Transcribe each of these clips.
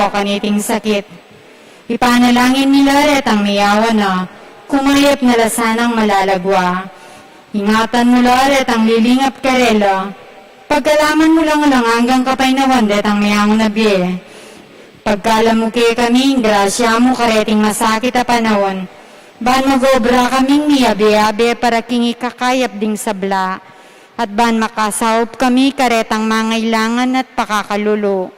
araw kaniting sakit. Ipanalangin ni Loret ang miyawa na kumayap na lasanang malalagwa. Ingatan mo Loret ang lilingap karelo. Pagkalaman mo lang hanggang kapay na wandet ang miyang nabiye. Pagkalamuki kami, grasya mo kareting masakit a panahon. Ban magobra kaming niyabi-yabi para king ikakayap ding sabla. At ban makasaup kami karetang mangailangan at pakakalulo.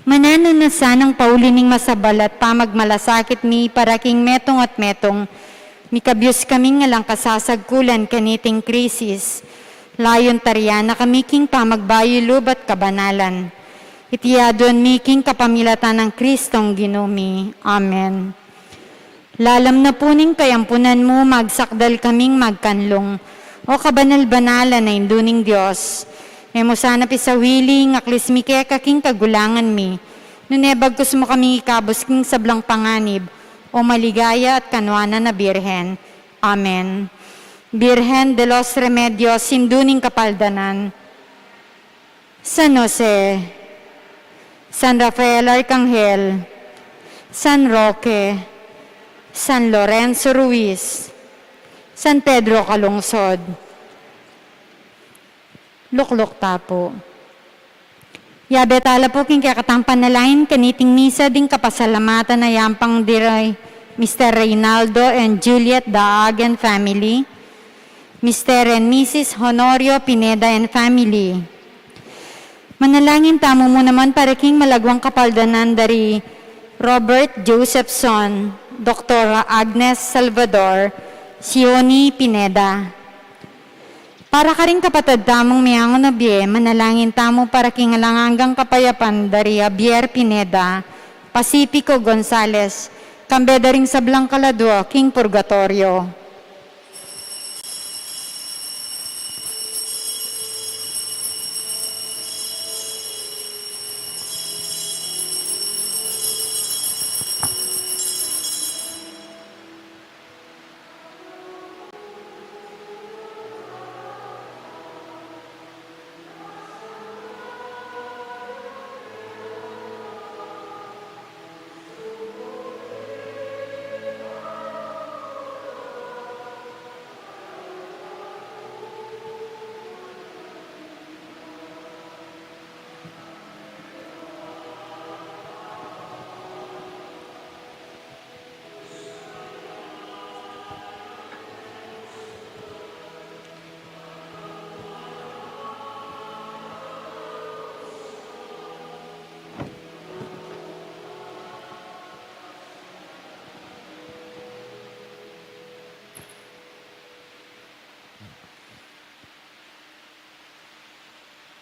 Manananasan ang paulining masabalat pamagmalasakit mi para king metong at metong. Mikabyos kami nga lang kasasagkulan kaniting krisis. Layon tariana kami king pamagbayulub at kabanalan. Itiyadon mi king kapamilatan ng Kristong Ginumi. Amen. Lalam na puning kayampunan mo, magsakdal kaming magkanlong. O kabanal-banalan na induning Diyos. Emo sana pisawili, ngaklis mi kaya kaking kagulangan mi. Nunebagkos mo kaming ikabos king sablang panganib. O maligaya at kanwana na Birhen. Amen. Birhen de los Remedios, sinduning kapaldanan. San Jose, San Rafael Arcangel, San Roque, San Lorenzo Ruiz, San Pedro Calungsod, Luklok Tapo. Yabetala po king kakatang panalain kaniting misa ding kapasalamatan na yampang diray Mr. Reynaldo and Juliet Daag and family, Mr. and Mrs. Honorio Pineda and family. Manalangin tamo mo naman para king malagwang kapaldanan dari Robert Josephson, Dr. Agnes Salvador, Sioni Pineda. Para ka rin kapatid tamong miyangon na biye, manalangin tamo para king alangangang kapayapan dari Javier Pineda, Pacifico Gonzales, kambeda ring sablang kaladwa, king Purgatorio.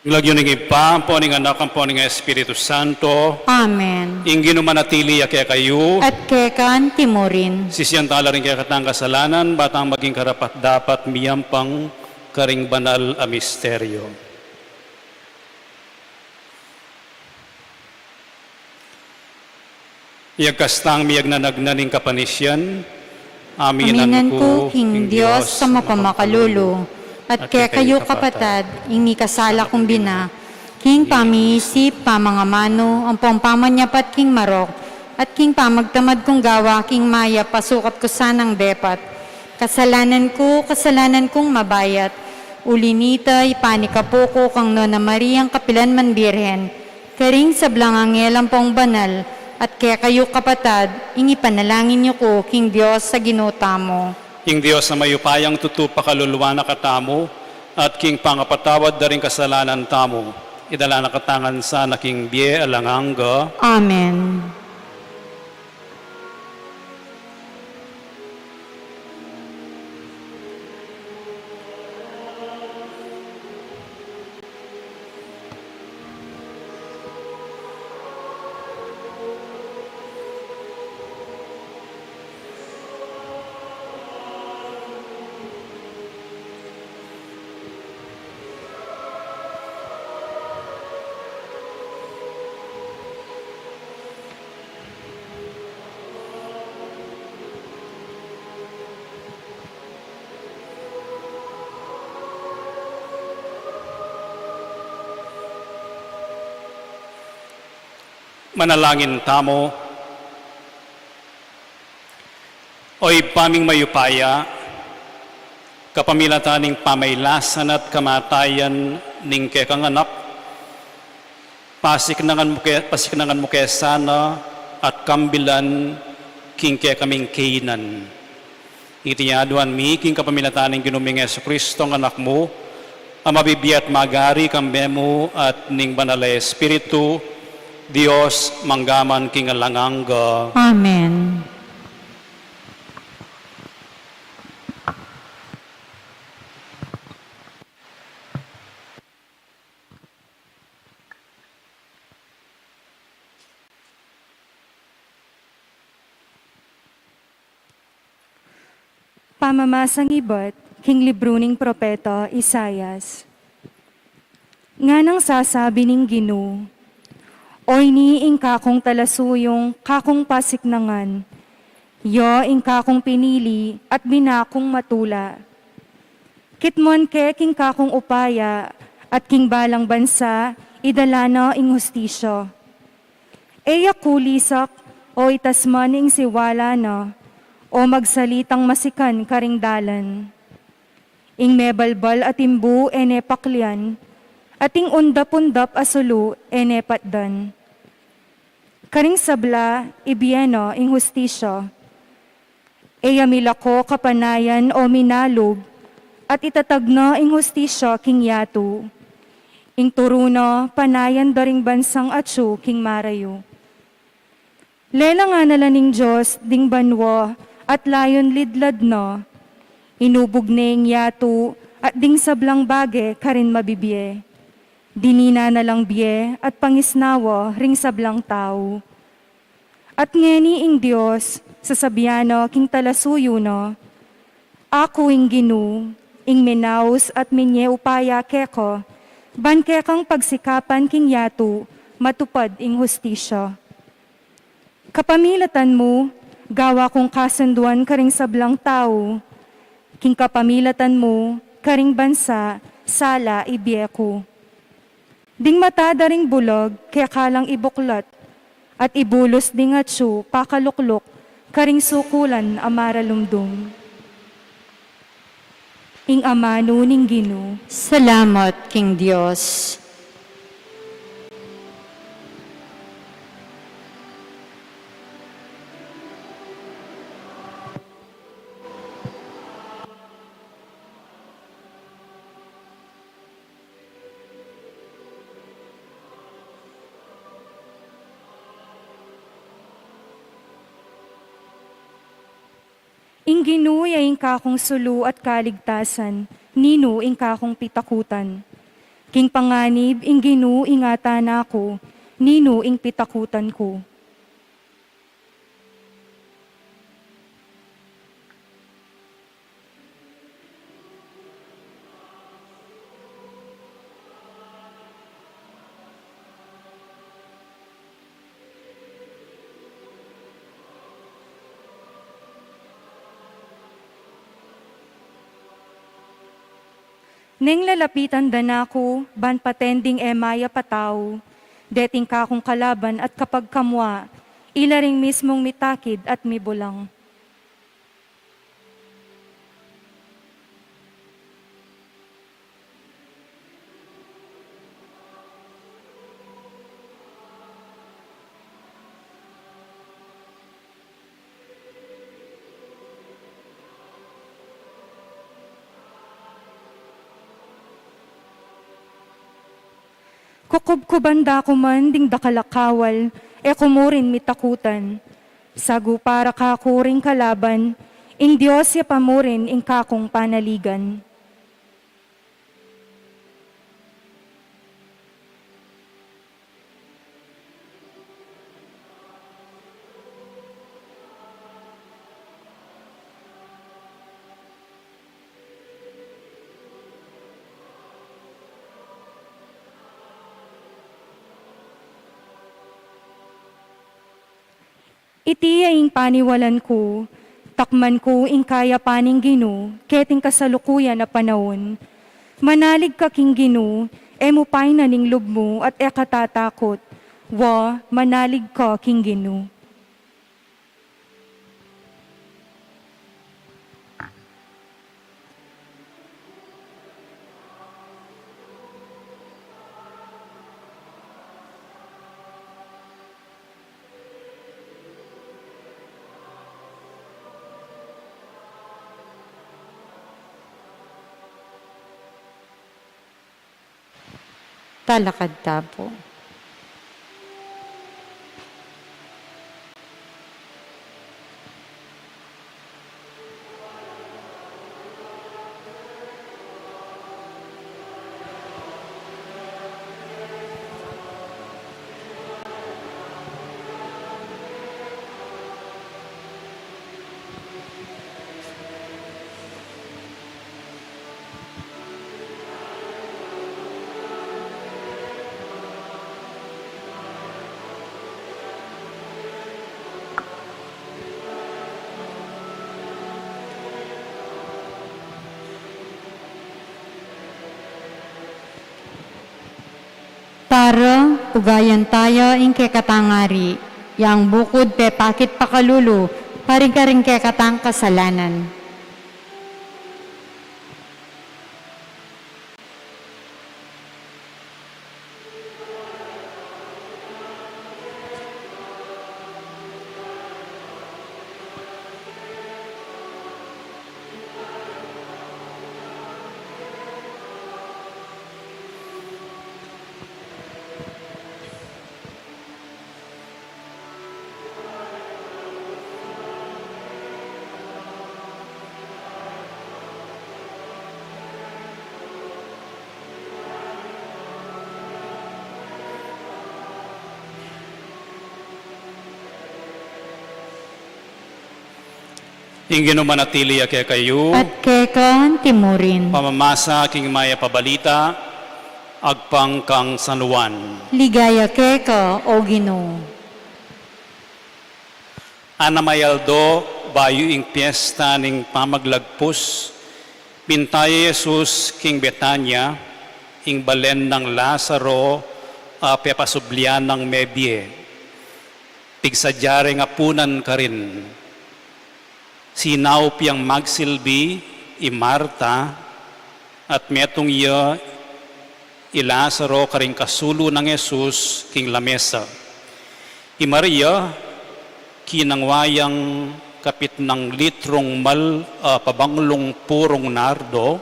Lagyo ng ipa, ang poning anak, ang poning Espiritu Santo. Amen. Ingin manatili kaya kayo. At kekan timurin. Sisiyan tala rin kaya katang kasalanan, batang maging karapat dapat miyampang karing banal a misteryo. Iyagkastang miyag na nagnaning kapanisyan, Aminan ko, King Diyos, sa mapamakalulo. At kaya kayo kapatad, ini kasala kong bina, king pamiisip, pamangamano, ang pampamanyapat king marok, at king pamagtamad kong gawa, king maya, pasukat ko sanang depat. Kasalanan kong mabayat, ulinita, ipanikapo ko kang Nona Mariang Kapilan man Birhen, karing sablang angelang pong banal, at kaya kayo kapatad, ingi panalangin niyo ko, king Diyos, sa ginota mo. King Diyos na mayupayang tutupa kaluluwa na katamo, at king pangapatawad na rin kasalanan tamo, idala na katangan sa naking biye alanganga. Amen. Manalangin tamo. Oy paming mayupaya, kapamilataning pamaylasan at kamatayan ning kekanganak, pasiknangan mo kesana at kambilan king kaming kainan. Itiyaduan mi king kapamilataning ginuming Yesu Kristo ng anak mo, ang mabibiyat magari kambemo at ning banalay Espiritu, Dios manggaman king alanganga. Amen. Pamamasang ibat, king libro ning propeta Isayas. Nga nang sasabi ning Ginoo, oy ni ing kakong talasuyong kakong pasiknangan, yo ing kakong pinili at binakong matula. Kitmon ke king kakong upaya at king balang bansa idalana ing hustisyo. Eya kulisak o itasman ing siwala na, o magsalitang masikan karing dalan. Ing mebalbal at imbu ene paklian, at ing undap-undap asulu ene patdan. Karing sabla, ibieno ing hustisyo. Eya milako kapanayan o minalog, at itatagno ing hustisyo king yatu. Ing turuno, panayan daring bansang atsu king marayo. Lela nga nalaning Diyos, ding banwo, at layon lidlad no, inubog ning yatu at ding sablang bage karin mabibye. Dinina na lang biye at pangisnawo ring sablang tao. At ngeni ing Diyos, sasabiano king talasuyo no, ako ing Ginu, ing minaus at minye upaya keko, ban kekang pagsikapan king yatu, matupad ing hustisyo. Kapamilatan mo, gawa kong kasunduan karing sablang tao, king kapamilatan mo, karing bansa, sala ibiyeko. Ding matada ring bulog, kaya kalang ibuklat, at ibulos ding atsu, pakaluklok, karing sukulan amara lumdum. Ing amano ning Ginoo. Salamat, King Diyos. Ing Ginoo ing kakong sulu at kaligtasan, nino ing kakong pitakutan. King panganib ing Ginoo ingatan ako, nino ing pitakutan ko. Neng lalapitan danako, ban patending maya pataw, deting kakong kalaban at kapag kamwa, ilaring mismong mitakid at mibulang. Kukubkubanda ko man ding dakalakawal, kumurin mitakutan. Sagu para kakuring kalaban, ing Diyos ya pamurin ing kakong panaligan. Iti ing paniwalan ko, takman ko ing kaya paning Ginoo, keting kasalukuyan na panahon. Manalig ka king Ginoo, mupay na ning lubmo at katatakot, Wa manalig ko king Ginu. Talakad tapo. Para ugayan tayo in kekatangari, yang bukod pe pakit pakalulu, paring-karing kekatang kasalanan. Ingino manatili ake kayo, At kekan timurin, pamamasa king maya pabalita, agpang kang San Juan. ligaya keka o Ginoo. Anamayaldo, bayo ing piyesta ning pamaglagpus, bintay Jesus king Betanya, ing balen ng Lazaro, pepasublian ng Mebie. Pigsadyare nga punan ka rin. Sinaw piyang magsilbi, i Marta, at metong iya, i Lazaro karing kasulo ng Jesus king lamesa. I Maria, kinangwayang kapit ng litrong pabanglong purong nardo,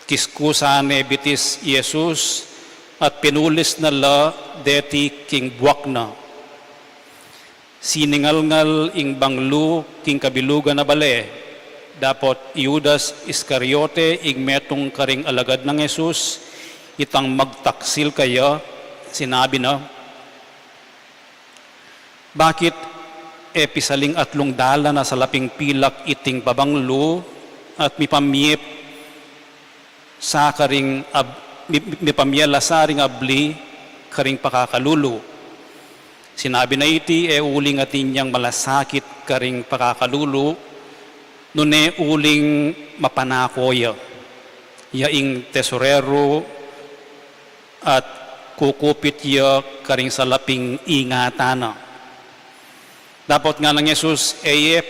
kiskusane bitis Jesus, at pinulis na la deti king buwak na. Siningalngal ing banglu king kabilugan na bale, dapot Judas Iscariote ing metong karing alagad ng Jesus, itang magtaksil kaya, sinabi na, bakit pisaling atlong dala na sa laping pilak iting pabanglo at mipamyep sa karing mipamyela sa ring abli karing pakakalulu. Sinabi na iti uling atin niyang malasakit karing pakakalulu nune uling mapanakoya yaing tesorero at kukupit ya karing sa laping ingatana. Dapat nga ng Jesus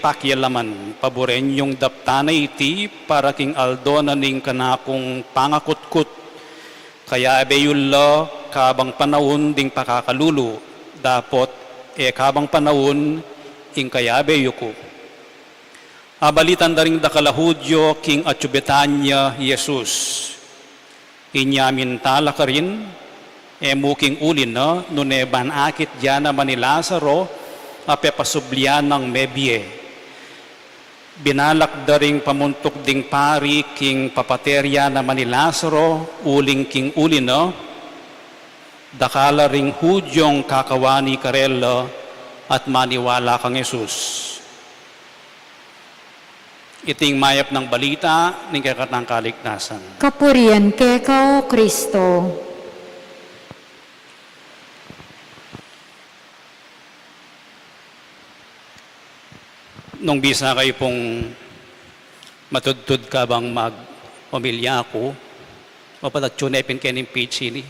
pakyalaman, paboren yung daptana iti para king aldo na ning kanakong pangakutkut. Kaya abeyulla kabang panahon ding pakakalulu, dapat kabang panahon ing kaya abeyuko. Abalitan daring dakalahudyo king Atubetanya Jesus. Inyamin tala ka rin, muking ulin na, nune banakit dyan naman ni Lazaro, pasublian ng Mebie. Binalak daring pamuntok ding pari king papaterya naman ni Lazaro, uling king ulin na, dakala ring hudyong kakawani karela at maniwala kang Jesus. Iting mayap ng balita ng kakatang kaligtasan. Kapurian keka o Kristo. Nung bisa kayo pong matudtud ka bang mag-pamilya ako, mapatatsyon epin kening page ini.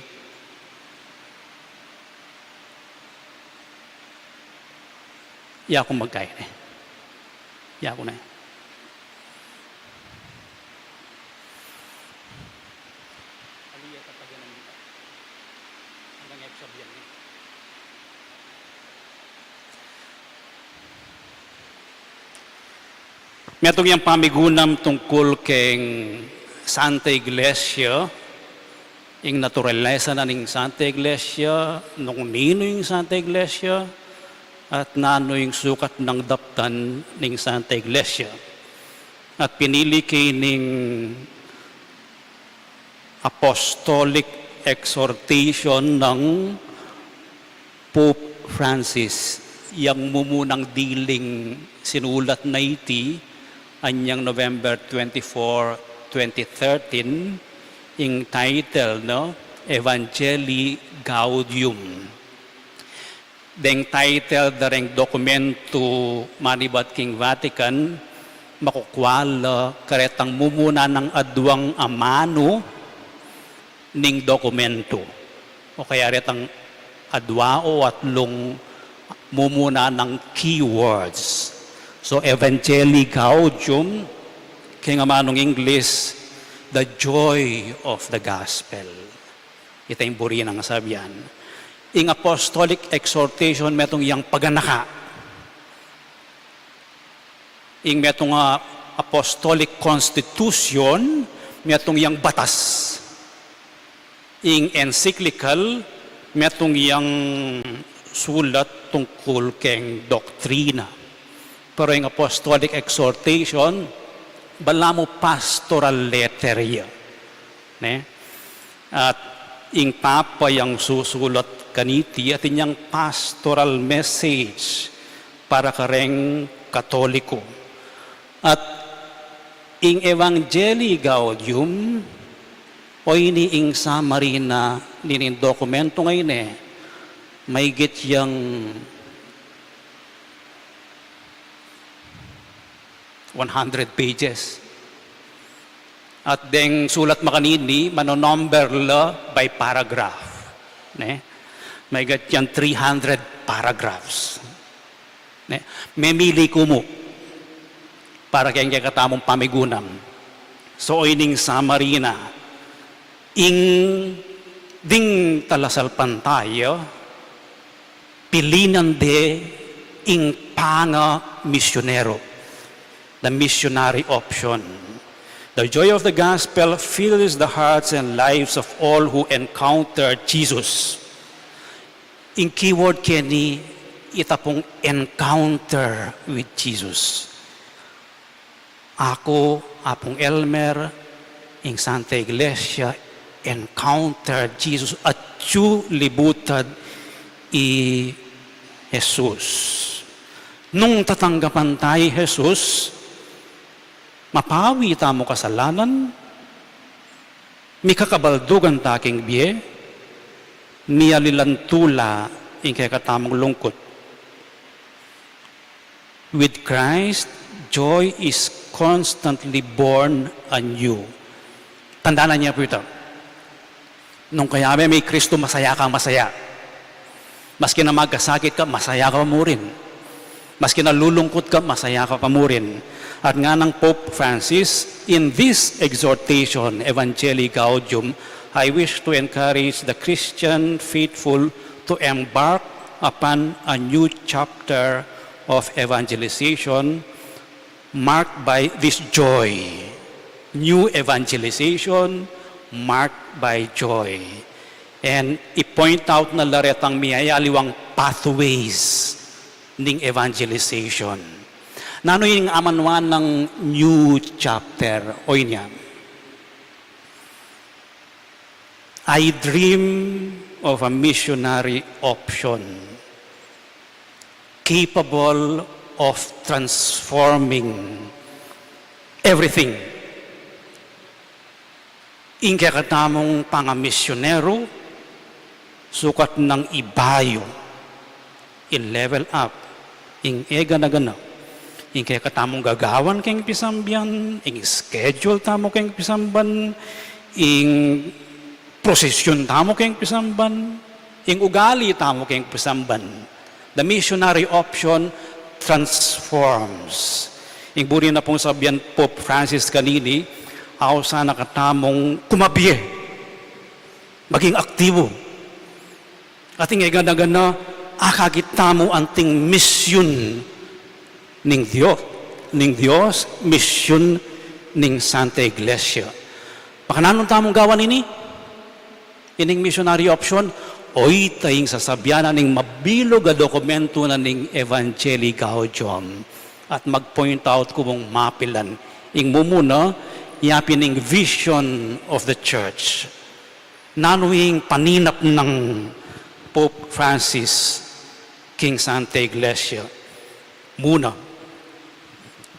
iya akong magkain eh. Iya ako na eh. Metong yung pamigunam tungkol keng Santa Iglesia, yung naturalesa na ning Santa Iglesia, nung nino yung Santa Iglesia, at nano yung sukat ng daptan ning Santa Iglesia. At pinili kining apostolic exhortation ng Pope Francis, yang mumunang diling sinulat na iti, anyang November 24, 2013, yung title, no? Evangelii Gaudium. Deng title dareng dokumento manibat king Vatican, makukwala karetang mumuna ng adwang amano ning dokumento. O kaya retang adwao at lung mumuna ng keywords. So, Evangelii Gaudium, kaya nga manong English, the joy of the gospel. Ito yung buri ng sabihan. Ing apostolic exhortation, metong yang paganaka. Ing metong apostolic constitution, metong yang batas. Ing encyclical, metong yang sulat tungkol keng doktrina. Pero yung apostolic exhortation, bala mo pastoral letter yan. Ne? At yung papa yung susulat kaniti at yung pastoral message para kareng katoliko. At yung Evangelii Gaudium o iniing summary na ninin dokumento ngayon may git yung 100 pages. At deng sulat makanini, manonomber la by paragraph. Ne? May gat yan 300 paragraphs. Ne? Memili ko mo para kayang katamong pamigunam. So, ining summary na, ing ding talasalpan tayo, pilinan de ing panga misyonero. The missionary option. The joy of the gospel fills the hearts and lives of all who encounter Jesus. In keyword keni, itapong encounter with Jesus. Ako, apong Elmer, in Santa Iglesia, encounter Jesus at yu libutad i Jesus. Nung tatanggapan tayo Jesus, mapawi tamo kasalanan, mi kakabaldugan taking biye, mi alilantula in kaya katamong lungkot. With Christ, joy is constantly born anew. Tandaan niya po ito. Nung kaya may Kristo, masaya ka, masaya. Maski na magkasakit ka, masaya ka mo rin. Maski na lulungkot ka, masaya ka pa mo rin. At nga ng Pope Francis, in this exhortation, Evangelii Gaudium, I wish to encourage the Christian faithful to embark upon a new chapter of evangelization marked by this joy. New evangelization marked by joy. And i-point out na laretang miyayaliwang pathways ning evangelization. Nano yung amanwan ng new chapter o niya? I dream of a missionary option capable of transforming everything. Ing kakatamong pangamisyonero, sukat ng ibayo, i-level up, ing ega na gana. Ing kaya katamong gagawan kayong pisambyan, ing schedule tamo kayong pisamban, ing prosesyon tamo kayong pisamban, ing ugali tamo kayong pisamban. The missionary option transforms. Ing buri na pong sabihan Pope Francis kanini, ako sana katamong kumabye, maging aktibo. At ingay gana-gana, akagitamo anting misyon ning Dios, misyon ning Santa Iglesia. Baka nanong tamong gawan ini? Ining missionary option, oy tayong sasabyanan ning mabilog a dokumento na ning Evangelii Gaudium. At mag-point out ko mong mapilan. Ing mumuna, yapin ning vision of the church. Nanuing paninap ng Pope Francis, King Santa Iglesia. Muna,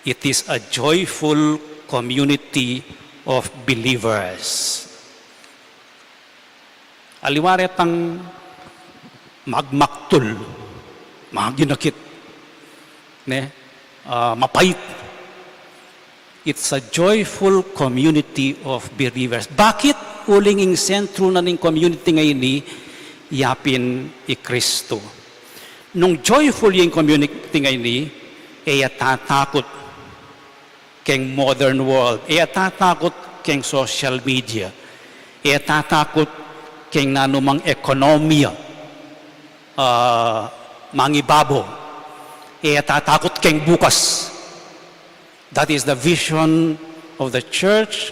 it is a joyful community of believers. Aliwaret ang magmaktul, maginakit, mapait. It's a joyful community of believers. Bakit uling ing sentro na ning community ngayon ni yapin i Kristo? Nung joyful yung community ngayon ni, tatakot keng modern world, tatakot keng social media, tatakot keng nanumang ekonomiya, mangibabo, tatakot keng bukas. That is the vision of the church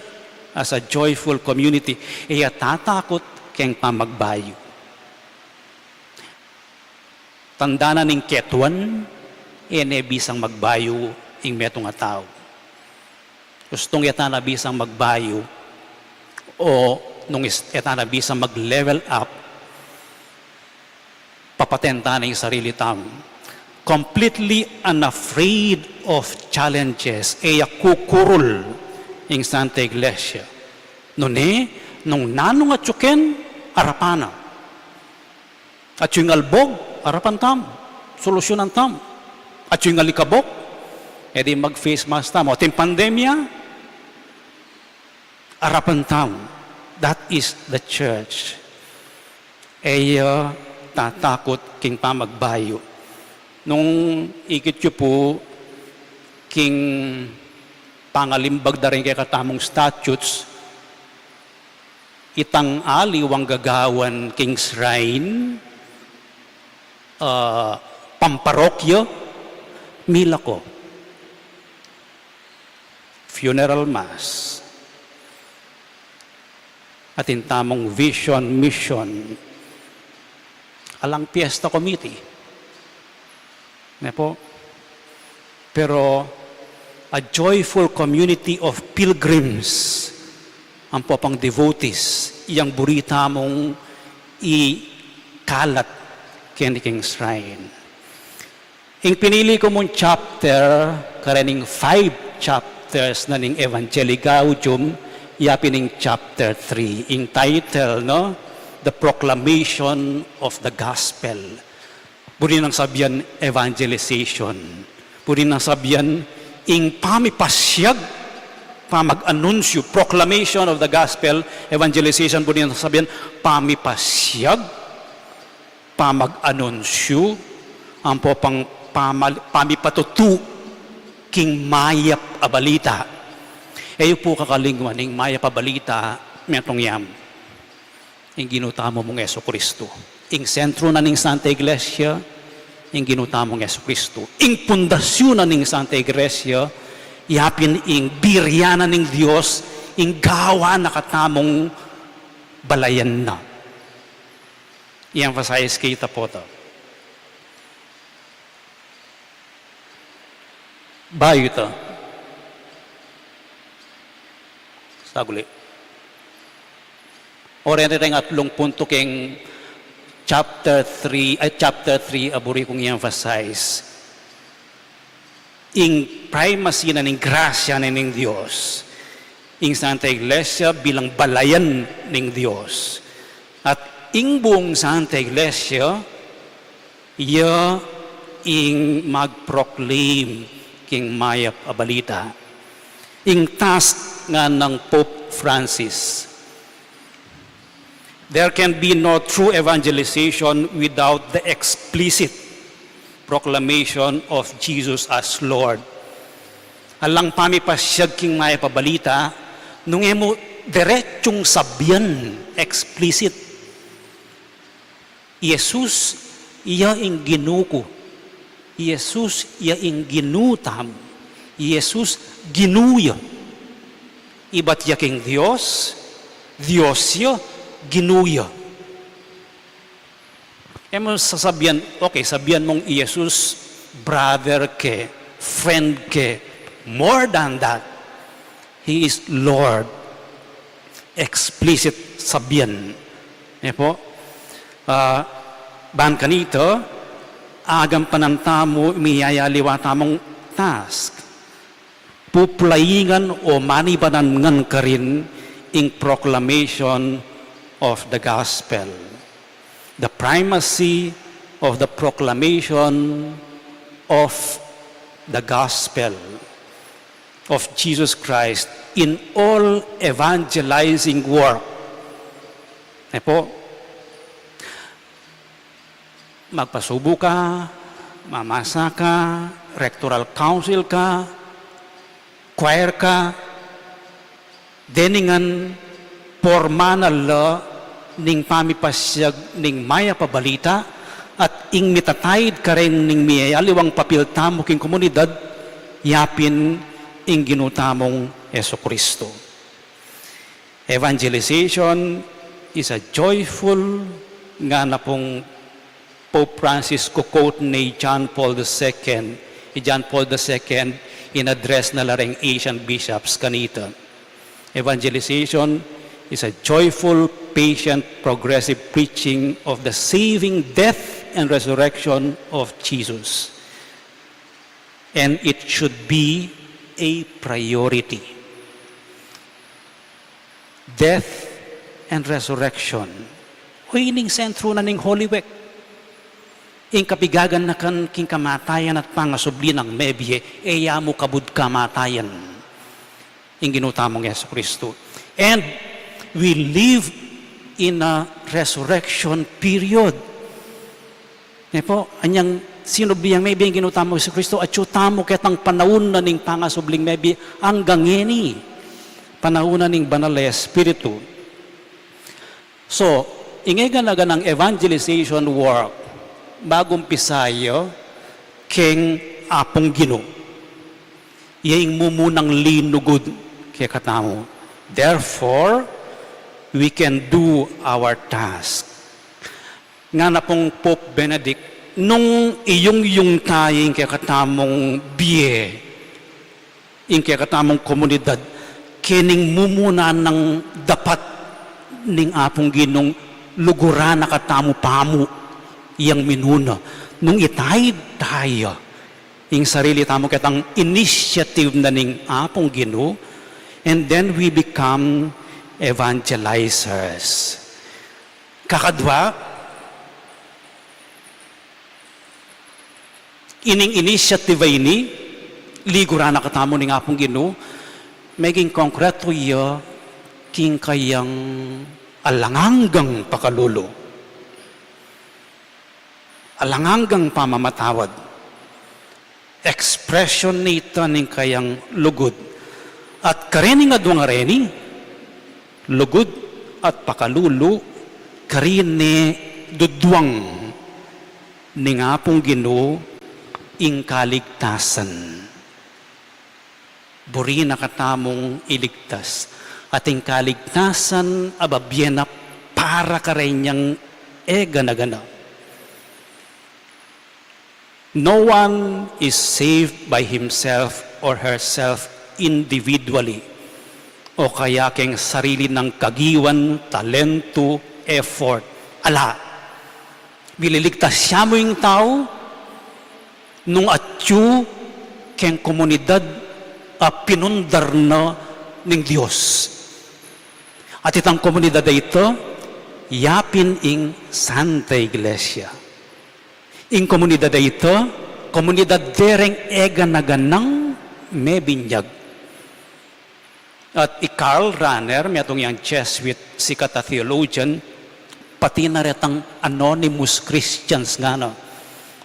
as a joyful community. Tatakot keng pamagbayo. Tandana ning ketuan, bisang magbayo ing metong nga tao. Gustong na bisang magbayo o nung na bisang mag-level up, papatenta na yung sarili tao. Completely unafraid of challenges, kukurul ing Santa Iglesia. Nung nanong at yuken, arapana. At yung albog, arapan tam, solusyonan tam. At yung alikabok, edi mag-face mask tam. At yung pandemya, arapan tam. That is the church. Tatakot king pamagbayo. Nung ikit yu po, king pangalimbag da rin kay katamong statutes, itang aliwang gagawan king shrine, pamparokyo, milako, funeral mass, at intamong vision, mission, alang fiesta committee. Pero a joyful community of pilgrims ang popang devotees iyang burita mong ikalat kaniking shrine. Ing pinili ko mong chapter, karening 5 chapters na ning Evangelii Gaudium, yapining chapter 3. Ing title, The Proclamation of the Gospel. Puri nang sabihan, evangelization. Puri nang sabihan, ing pamipasyag, pamag-anunsyo, proclamation of the gospel, evangelization. Puri nang sabihan, pamipasyag, pamag-anunsyo, ang po pang pamipatutu, king mayap abalita. Eyo po kakalingwan, ing mayap abalita, metong yam, ing ginutamo mong Yesu Kristo. Ing sentro na ning Santa Iglesia, ing ginutamong Yesu Kristo. Ing pundasyon na ning Santa Iglesia, yapin ing biryanan ning Dios, ing gawa na katamong balayan na. I-emphasize kita po ito. Bayo ito. Saguli. Oriente tayong atlong punto keng chapter 3, aburi kong i-emphasize. Ing primacy na ning grasya na ning Diyos. Ing Santa Iglesia bilang balayan ning Diyos. At ing buong Santa Iglesia, ing mag-proclaim king mayap abalita. Ing task nga ng Pope Francis. There can be no true evangelization without the explicit proclamation of Jesus as Lord. Alang pamipasyag king maya pabalita, nung emo diretsong sabyan, explicit. Jesus, iya ing ginuko. Jesus, iya ing ginutam. Jesus, ginuya. Iba't yaking Diyos, Diyos yo, ginuya. Emo sasabihan, okay, sabihan mong Jesus, brother ke, friend ke, more than that, He is Lord. Explicit sabihan. Po, ban kanito, agam panantamo, miyayaliwa tamong task. Puplayingan o manibanangan ka rin in proclamation of the gospel. The primacy of the proclamation of the gospel of Jesus Christ in all evangelizing work. Po, magpasubo ka, mamasa ka, rectoral council ka, choir ka, deningan formal law ning pamipasyag ning maya pabalita at ing mitatayid ka rin ning miyayaliwang papiltamo king komunidad yapin ing ginutamong Jesucristo. Evangelization is a joyful nga na pong Pope Francis quote ni John Paul II. John Paul II in address na lareng Asian bishops kanita. Evangelization is a joyful, patient, progressive preaching of the saving death and resurrection of Jesus. And it should be a priority. Death and resurrection. Huining sentro na ning Holy Week. Ing kapigagan na kan king kamatayan at pangasubli ng mebye, eya mo kabud kamatayan. Ing ginutamong Yesu Kristo. And we live in a resurrection period. Po, anyang sinubiyang maybe ang ginutamo si Kristo at yutamo ketang panahon na ning pangasubling maybe hanggang ngeni. Panahon na ning banal na Espiritu. So, ingeganaga ng evangelization work bagong pisayo king apong Gino. Iyaing mumunang linugod kaya katamo. Therefore, we can do our task. Nga na pong Pope Benedict, nung iyong tayong kaya katamong biye, yung kaya katamong komunidad, kining mumuna ng dapat ning apong Ginong luguran na katamo pamu iyang minuna. Nung itahid tayo, yung sarili tamo katang initiative na ning apong Gino, and then we become evangelizers. Kakadwa, ining initiative ay ni, ligura na katamo ning apong Gino, maging konkreto iya, king kayang alanganggang pakalulo. Alanganggang pamamatawad. Expression nito ning kayang lugod. At karening adwang areni, lugod at pakalulo, karine dudwang ning apong Ginoo ing kaligtasan. Buri na katamong iligtas. At ing kaligtasan ababyena para karenyang gana-gana. No one is saved by himself or herself individually o kaya keng sarili ng kagiwan, talento, effort. Ala, bililigtas siya mo yung tao nung atyu keng komunidad pinundar na ng Diyos. At itang komunidad ito, yapin ing Santa Iglesia. Ing komunidad ito, komunidad dereng eganaganang mebinyag. At Karl Rahner, miyatong yung Jesuit, sikat na theologian, pati na retang anonymous Christians nga no.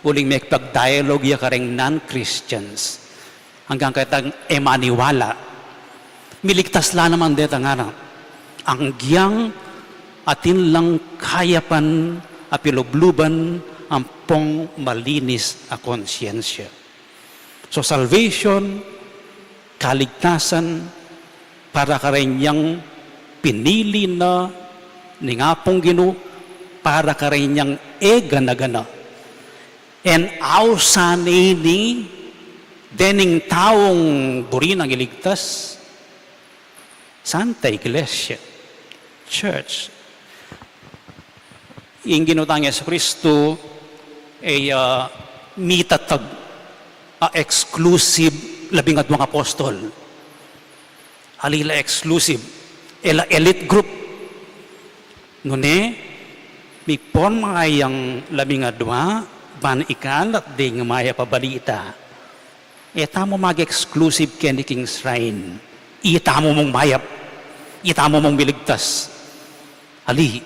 uling may pag-dialogue ya kareng non-Christians. Hanggang katang emaniwala. Miligtas la naman deta nga na. Ang giyang atin lang kayapan apilubluban ang pong malinis a konsyensya. So salvation, kaligtasan, para karenyang pinili na ni nga pong Ginoo, para karenyang gana-gana. And awsan ini, dening taong buri ng iligtas, Santa Iglesia, Church. Yung ginutang Yesu Kristo ay mitatag, exclusive, 12 apostol. Alila exclusive, elite group. Nune, may pon mga yung 12, ban ikalat ding maya pabalita. Eta mo mag-exclusive kendi King Shrine. Ita mo mong mayap. Ita mo mong miligtas. Ali,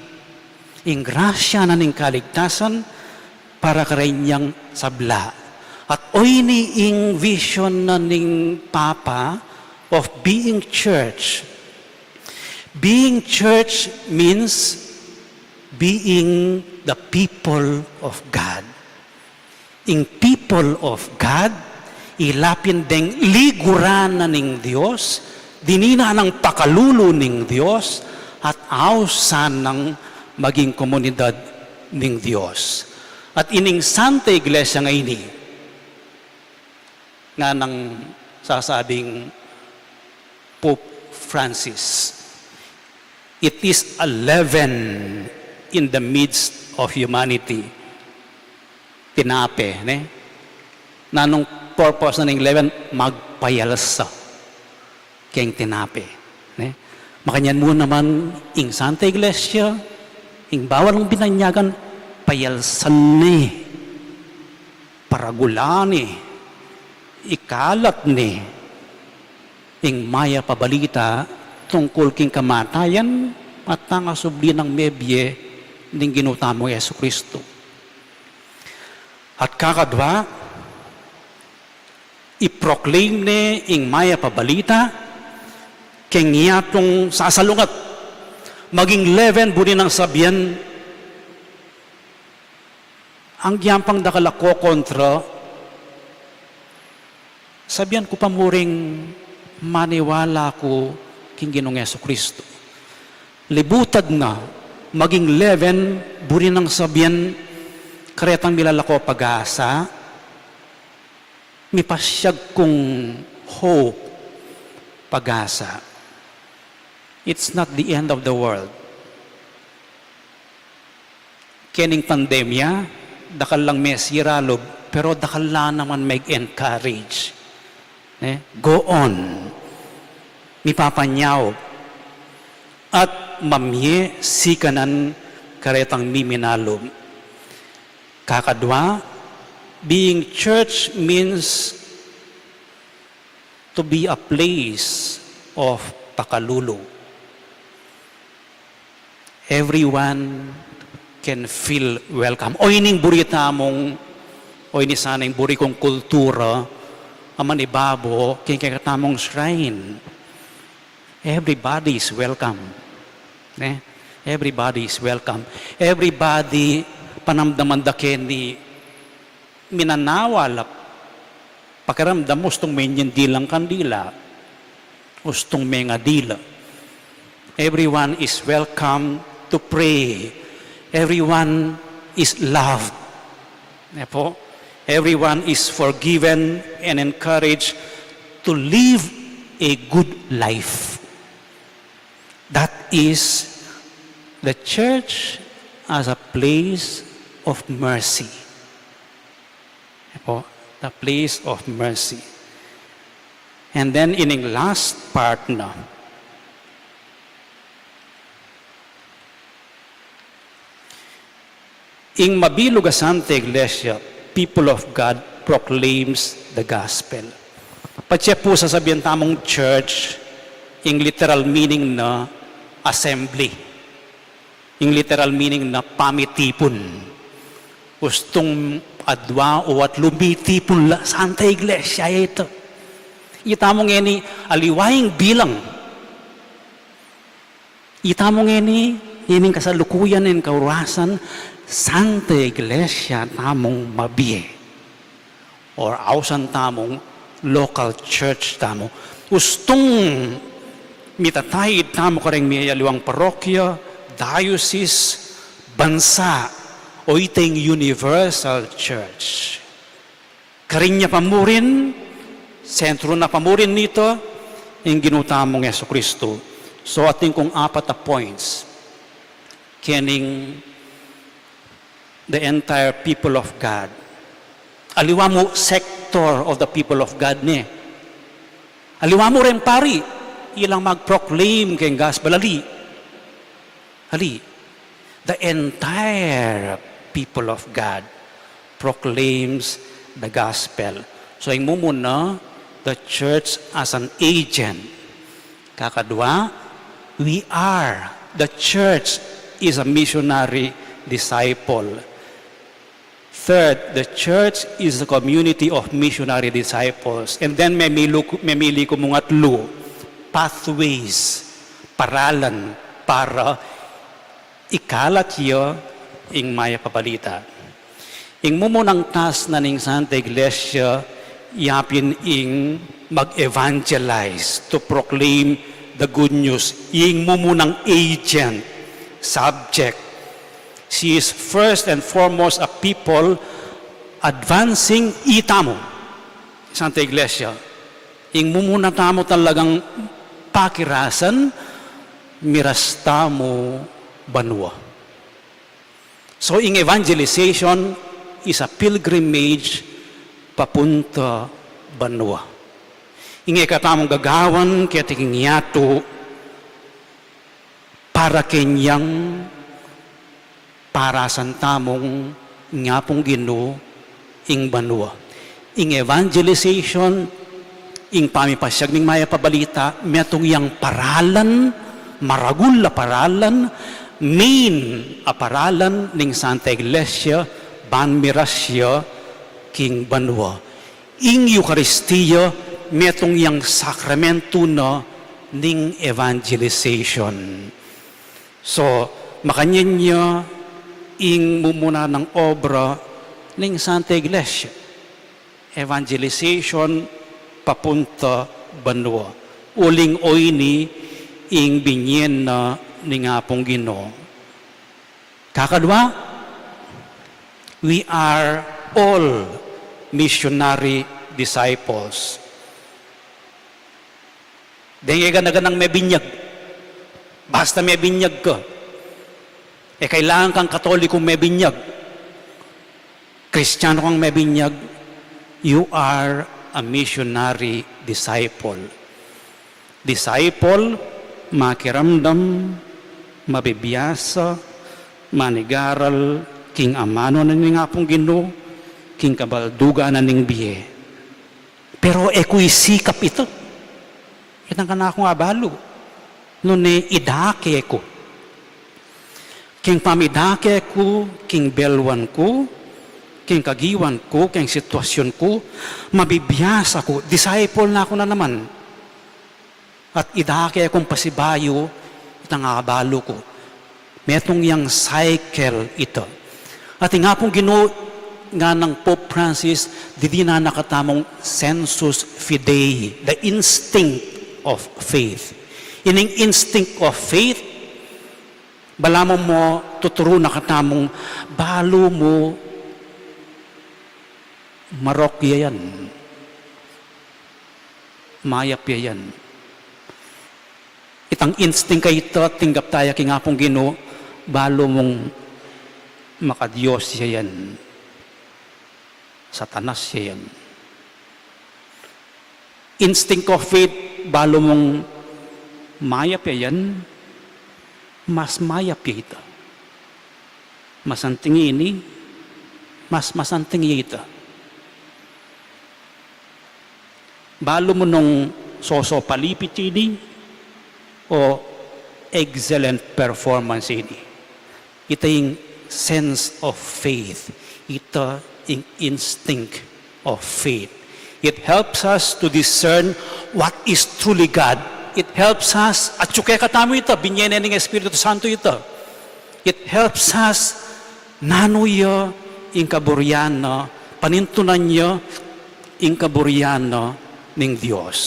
ing grasya na ning kaligtasan para karenyang sabla. At oy ni ing vision na ning Papa of being church. Being church means being the people of God. Ing people of God, ilapin deng liguran na ning Diyos, dinina ng pakalulo ning Diyos, at awsan ng maging komunidad ning Diyos. At ining Santa Iglesia nga ini, nga nang sasabing Pope Francis, it is a leaven in the midst of humanity. Tinape, ne? Nanong purpose na ng leaven, magpayalsa kayong tinape. Ne? Makanyan mo naman, ing Santa Iglesia, ing bawal ng binanyagan, payalsan ni, paragulani, ikalat ni, ing maya pabalita, tungkol king kamatayan, at tangasubli ng mebye, ning ginutamo Yesu Kristo. At kakadwa, i-proclaim ni ing maya pabalita, keng ngiyatong sasalungat, maging leaven budi ng sabyan, ang giyampang dakalako kontra, sabyan ko pamuring maniwala ko king Ginoong Yesu Kristo. Libutad na, maging leaven budi ng sabyan, karetang milalako pag-asa, mipasyag kong hope, pag-asa. It's not the end of the world. Kening pandemya, dakal lang may siralob, pero dakal lang naman may encourage. Go on. Mipapanyaw. At mamye sikanan karetang miminalob. Kakadwa, being church means to be a place of pakalulo. Everyone can feel welcome. O ining burita mong, o ini sana yung buri kong kultura, aman ibabo, kikatamong shrine. Everybody is welcome. Everybody is welcome. Everybody, panamdaman da ni minanawal, pakiramdam mo, ustong may dilang kandila, ustong may nga dila. Everyone is welcome to pray. Everyone is loved. Everyone is forgiven and encouraged to live a good life. That is the church as a place of mercy. The place of mercy. And then in the last part na, ing mabilog a Santa Iglesia, people of God proclaims the gospel. Patsya po sasabihan tamong church, ing literal meaning na assembly. Ing literal meaning na pamitipon. Ustong adwa o at lumitipon la Santa Iglesia ito. Ita mo ngeni aliwaying bilang. Ita mo ngeni ining kasalukuyan ng kaurasan Santa Iglesia tamong mabiye. Or ausan tamong local church tamo. Ustong mitatay tamo kareng may aliwang parokya, diocese, bansa, o iting universal church. Karinya pamurin, sentro na pamurin nito, yung ginutamong Yesu Kristo. So ating kong 4 na points, kening the entire people of God. Aliwa mo sector of the people of God ni. Aliwa mo rin pari, ilang mag-proclaim kayong gospel. Ali. The entire people of God proclaims the gospel. So, yung muna, the church as an agent. Kakadwa, the church is a missionary disciple. Third, the church is a community of missionary disciples. And then, memili ko mga 3 pathways, paralan, para ikalat iyo ing maya pabalita. Ing mumunang tas na ning Santa Iglesia, yapin ing mag-evangelize, to proclaim the good news. Ing mumunang agent, subject. She is first and foremost a people advancing itamo. Santa Iglesia. Ing mumuna tamo talagang pakirasan, mirastamo banwa. So, ing evangelization is a pilgrimage papunta banwa. Ing ikatamong gagawan kaya tingin yato para kenyang para santamong nga pong Ginoo ing banwa. Ing evangelization, ing pamipasyag ning maya pabalita, metong yang paralan, maragul na paralan, main a paralan ning Santa Iglesia, banmirasya, king banwa. Ing Eucharistia, metong yang sakramento na ning evangelization. So, makanyan niya, ing mumuna ng obra ning Santa Iglesia. Evangelization papunta banwa. Uling oyni ing binyen na ning apong Ginoo. Kakadwa, we are all missionary disciples. Dahil ganaganang may binyag. Basta may binyag ka. Kailangan kang Katolikong may binyag. Kristiyano kang may binyag. You are a missionary disciple. Disciple, makiramdam, mabibiyasa, manigaral, king amano na ning apong Ginoo, king kabalduga na ning biye. Pero eko'y sikap ito. Itang ka na akong abalo. Nune idake ko. King pamidake ko, king belwan ko, king kagiwan ko, king sitwasyon ko, mabibiyasa ko, disciple na ako na naman. At idake akong pasibayo, itang abalo ko. Metong yang cycle ito. At nga pong Ginoo nga ng Pope Francis, di na nakatamong sensus fidei, the instinct of faith. Ining instinct of faith, balamo mo, tuturo na katamong, balo mo, marokya yan. Mayapya yan. Itang instinct kayo ito, tinggap tayo king apong Ginoo, balo mong makadiyos siya yan. Satanas siya yan. Instinct of faith, balo mong mayapya yan, mas mayapya ito. Masanting ini, mas masanting ito. Balo mo nung soso palipit ini, o excellent performance ini. Ito yung sense of faith. Ito instinct of faith. It helps us to discern what is truly God. It helps us, at suke katamo ito, binyene ng Espiritu Santo ito. It helps us, nanuyo, in kaburyano, panintunan nyo, in kaburyano ng Diyos.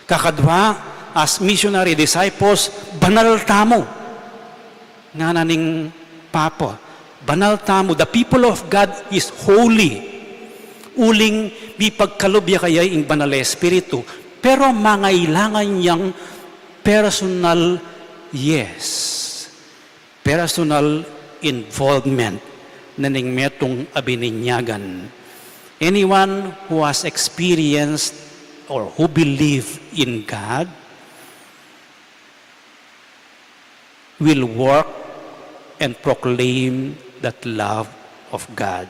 Kakadwa, as missionary disciples, banal tamo. Nga na ning Papa, banal tamo. The people of God is holy. Uling di pagkalubya kaya ing banal espiritu. Pero mangailangan niyang personal yes. Personal involvement na ning metong abininyagan. Anyone who has experienced or who believe in God will work and proclaim that love of God.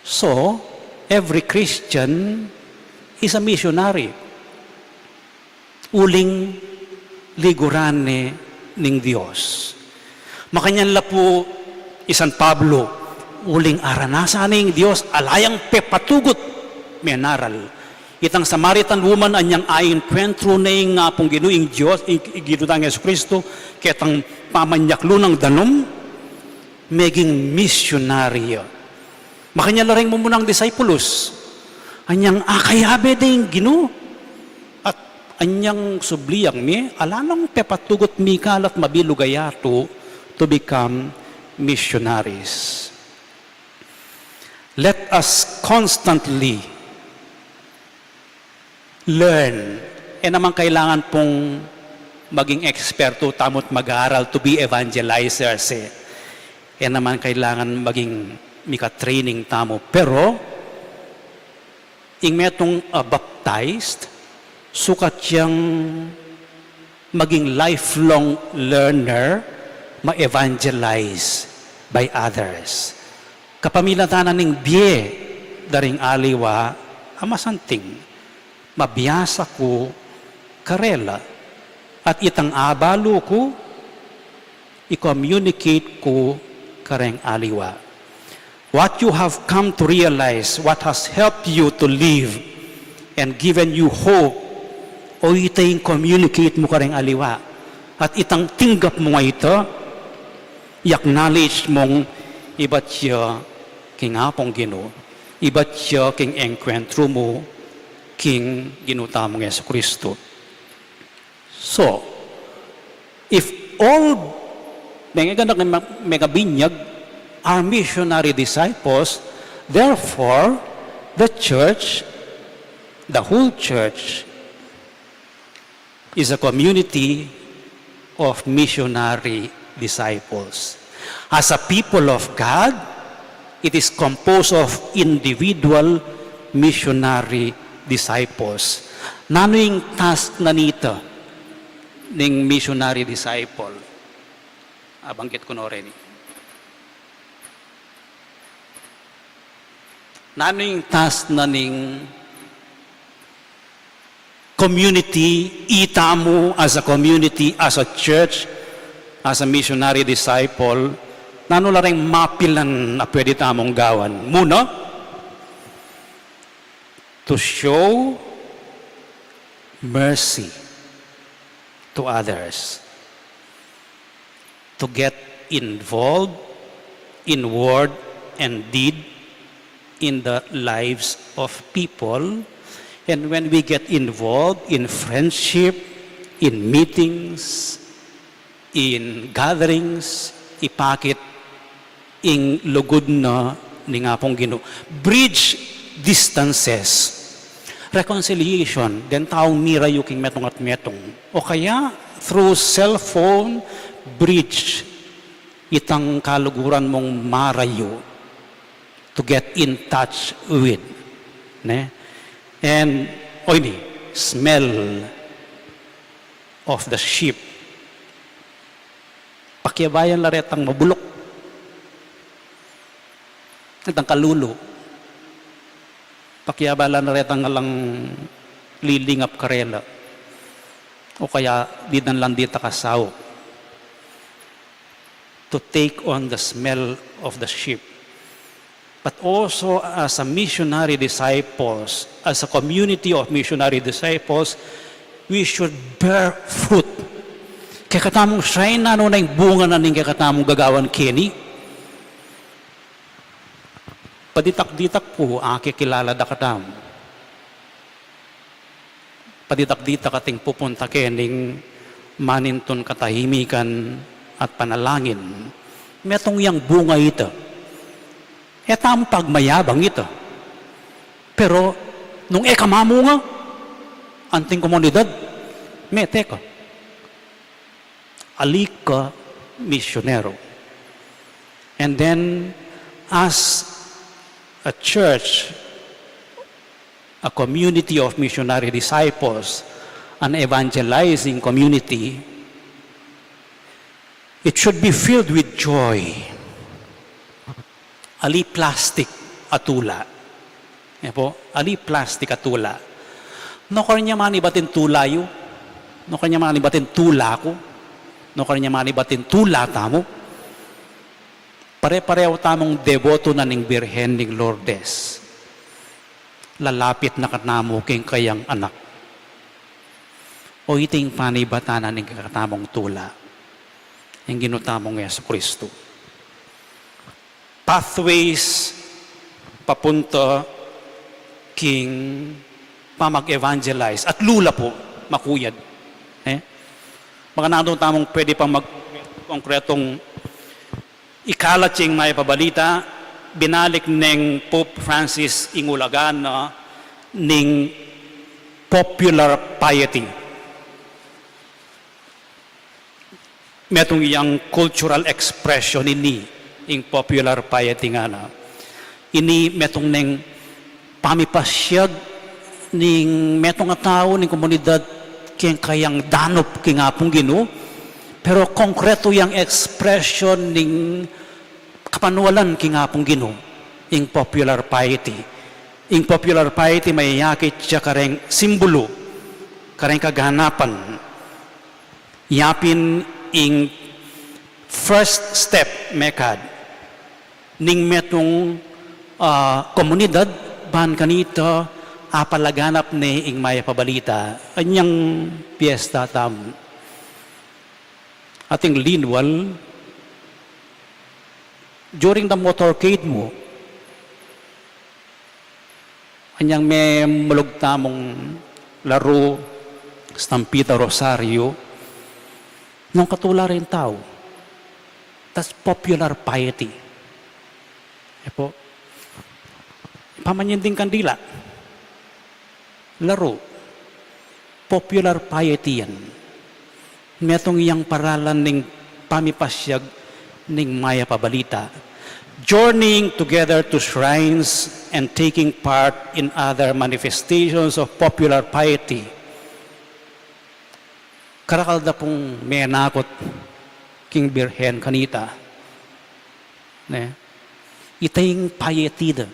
So, every Christian is a missionary. Uling ligurane ning Dios. Makanyan la po isan Pablo, uling aranasa ning Dios, alayang pepatugot menaral. Itang Samaritan woman anyang ayin kwentro na yung nga pong ginuing Diyos, ginutang Yesu Kristo, ketang pamanyaklo ng danom, maging missionary. Makanya la rin mo munang disciples, anyang akayabe ding ginu, at anyang subliyang mi, alanang pepatugot mi kalat mabilugayato to become missionaries. Let us constantly learn. Naman kailangan pong maging eksperto, tamot mag-aaral to be evangelizers. Naman kailangan maging mika-training tamo. Pero, ing metong baptized, sukat siyang maging lifelong learner, ma-evangelize by others. Kapamilatanan ng biye, daring aliwa, amasanting, mabiyasa ko, karela, at itang abalo ko, i-communicate ko, kareng aliwa. What you have come to realize, what has helped you to live, and given you hope, o itay communicate mo kareng aliwa. At itang tinggap mo nga ito, i-acknowledge mong iba't siya king apong gino, iba't siya king enkwentro mo, king ginuta mong Yesu Kristo. So, if all mga binyag are missionary disciples, therefore, the church, the whole church, is a community of missionary disciples. As a people of God, it is composed of individual missionary disciples. Nano yung task na nito ng missionary disciple? Banggit ko na rin. Nano yung task na ning community, itamo as a community, as a church, as a missionary disciple, nano la rin mapilan na pwede tamong gawan. Muna, to show mercy to others, to get involved in word and deed in the lives of people. And when we get involved in friendship, in meetings, in gatherings, ipakit ing lugod na ni nga pong Ginoo. Bridge distances. Reconciliation, den taong mirayo king metong at metong. O kaya, through cellphone, bridge itang kaluguran mong marayo to get in touch with. Ne? And, smell of the sheep. Pakyabayan laretang mabulok. Itang kalulo. Pakyabalan laretang lang lilingap karela. O kaya, di dan lang dita kasaw. To take on the smell of the sheep. but also as a missionary disciples, as a community of missionary disciples, we should bear fruit. Kaya katamong siya na ano na yung bunga na ning kaya katamong gagawan kini. Paditak-ditak po, kilala da katam. Paditak-ditak ating pupunta kening maninton katahimikan at panalangin. Metong yang bunga ito. Etang pagmayabang ito. Pero, nung ekamamunga, anting komunidad, meteka. Alika misyonero. And then, as a church, a community of missionary disciples, an evangelizing community, it should be filled with joy. Ali plastic atula. Ali plastic atula. No kanya manibatin tulayo. No kanya manibatin tula ko. No kanya manibatin tula tamo. Pare-pareho tamong deboto na ning Birhen ning Lourdes. Lalapit na kanamo king kayang anak. O iting panibatanan ning katamong tula. Yung ginutamong Yesu Kristo. Pathways papunta king pamag-evangelize at lula po makuyad. Mga nandun tamong pwede pang mag-konkretong ikalat yung may pabalita, binalik ng Pope Francis ingulagan ning popular piety. Metong iyang cultural expression ini, yung popular piety nga na. Ini metong neng pamipasyag ning metong nga tao ning komunidad kayang danop kingapong Ginoo. Pero konkreto yung expression ning kapanuwalan kingapong Ginoo, yung popular piety. Yung popular piety may yakit siya kareng simbolo, kareng kaganapan. Yapin ing first step mekad ning metong komunidad ban kanito apalaganap ni ing maya pabalita anyang piyesta tam ating linwal during the motorcade mo anyang may mulugtamong laro stampita Rosario nung katula rin tao. Tas popular piety. Po, pamanyinding kandila. Laro. Popular piety yan. Metong iyang paralan ng pamipasyag ng maya pabalita. Journeying together to shrines and taking part in other manifestations of popular piety. Karakalda pong may nakot king Birhen kanita. Itayng piety da.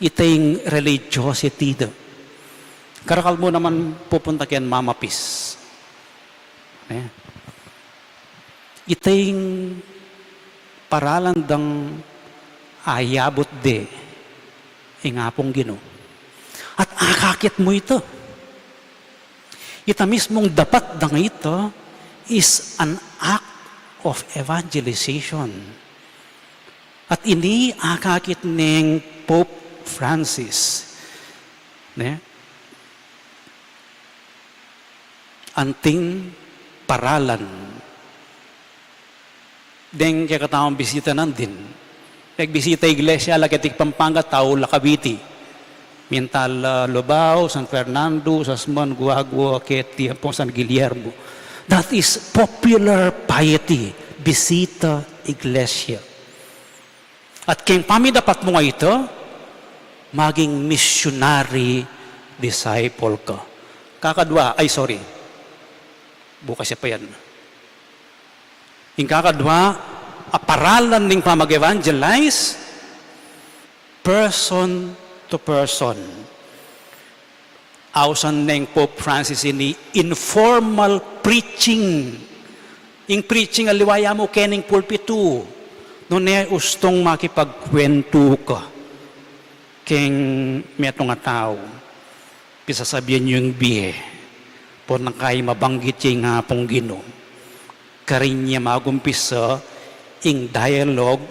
Itayng religiosity da. Karakal mo naman pupunta kiyan mamapis. Itayng paralan dang ayabot de ingapong Ginoo. At akakit mo ito. Ita mismong dapat dang ito is an act of evangelization. At ini akakit ng Pope Francis. Anting paralan. Deng kaya katawang bisita nandin. Nagbisita iglesia, lakitik Pampanga, tao Lakabiti. Mintal Lobao, San Fernando, Sasman, Guagua, Keti, San Guillermo. That is popular piety. Bisita iglesia. At kung pamidapat mo nga ito, maging missionary disciple ka. Bukas siya pa yan. Yung kakadwa, aparalan ng pamag-evangelize, person to person. Ausan ng Pope Francis ini informal preaching. Yung preaching aliwaya mo kening pulpito. Noon ustong makipagkwento ka keng metong nga tao. Pisasabihan yung biye. Po nang kay mabanggit yung nga pong Ginoo. Karinya magumpisa ing dialogue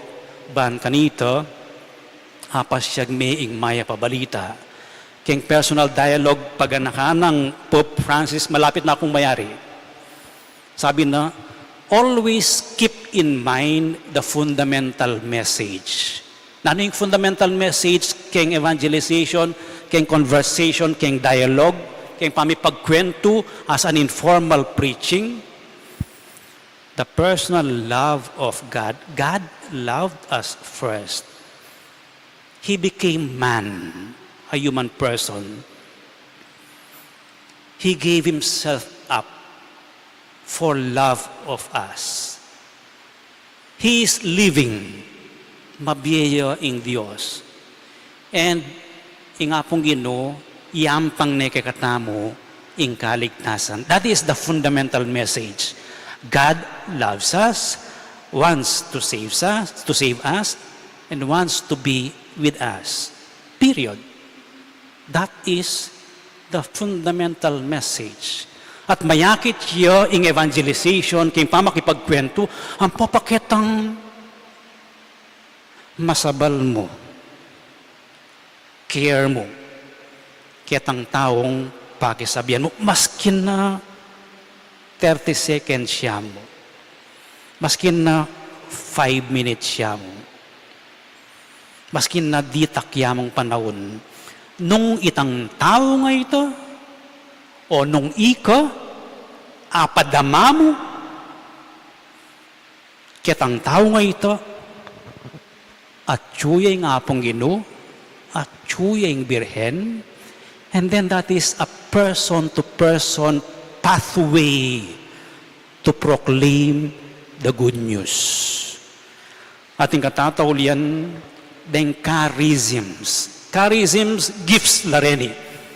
ban kanito hapas siyag may ing maya pabalita. Keng personal dialogue paganakanang Pope Francis malapit na akong mayari. Sabi na, always keep in mind the fundamental message. Ano yung fundamental message keng evangelization, keng conversation, keng dialogue, keng pamipagkwento as an informal preaching? The personal love of God. God loved us first. He became man, a human person. He gave himself up for love of us. He is living, mabiyeyo ing Diyos. And inga pong Ginoo, iampang ne kakatamo ing kaligtasan. That is the fundamental message. God loves us, wants to save us, and wants to be with us. Period. That is the fundamental message. At mayakit siya ing evangelization, king pamakipagkwento, ang papaketang masabal mo, care mo, ketang taong pakisabihan mo, maskin na 30 seconds siya mo, maskin na 5 minutes siya mo, maskin na di takya mong panahon, nung itang tao nga ito, o nung ika, apadama mo, kitang tao nga ito, at tsuyay nga pong Ginoo, at tsuyay ng birhen, and then that is a person-to-person pathway to proclaim the good news. Ating katataulian, den charisms. Charisms, gifts lareni.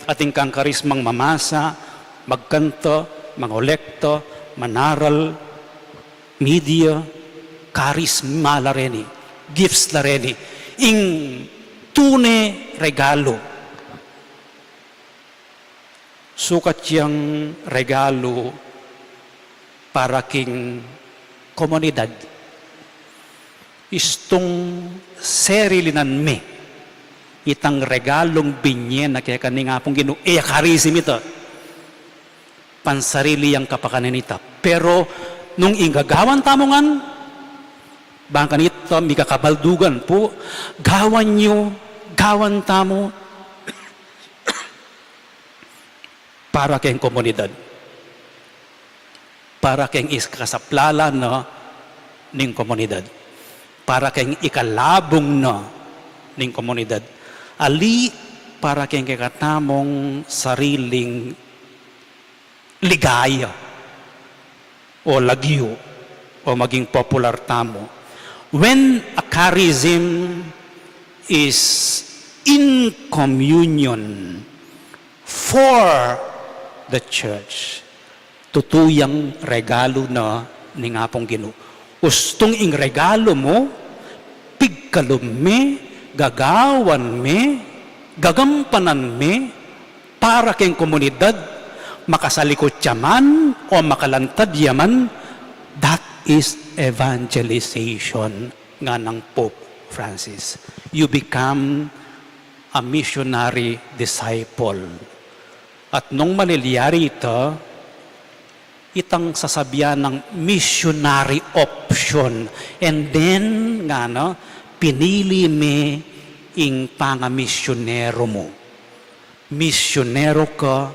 Ating kang karismang mamasa, magkanto, mangolekto, manaral, media, charisma lareni. Gifts lareni. Ing tune regalo. Sukat yang regalo para king komunidad. Istong serilinan me. Itang regalong binyen na kaya kaninga pong Ginoo. Karism ito. Pansarili ang kapakanan ito. Pero nung ingagawan tamongan, bangka nito, may kakabaldugan po, gawan nyo, gawan tamo, para kayong komunidad. Para kayong iskasaplala na ng komunidad. Para kayong ikalabong na ng komunidad. Ali para kayong kakatamong sariling ligaya o lagyo o maging popular tamo. When a charism is in communion for the church, tutuyang regalo na ni nga pong Ginoo. Ustong ing regalo mo, pigkalom me, gagawan me, gagampanan me, para kayong komunidad, makasalikot yaman o makalantad yaman, that is evangelization nga ng Pope Francis. You become a missionary disciple. At nung maliliyari ito, itang sasabihan ng missionary option. And then, nga no, pinili me ing pangamisyonero mo. Misyonero ka,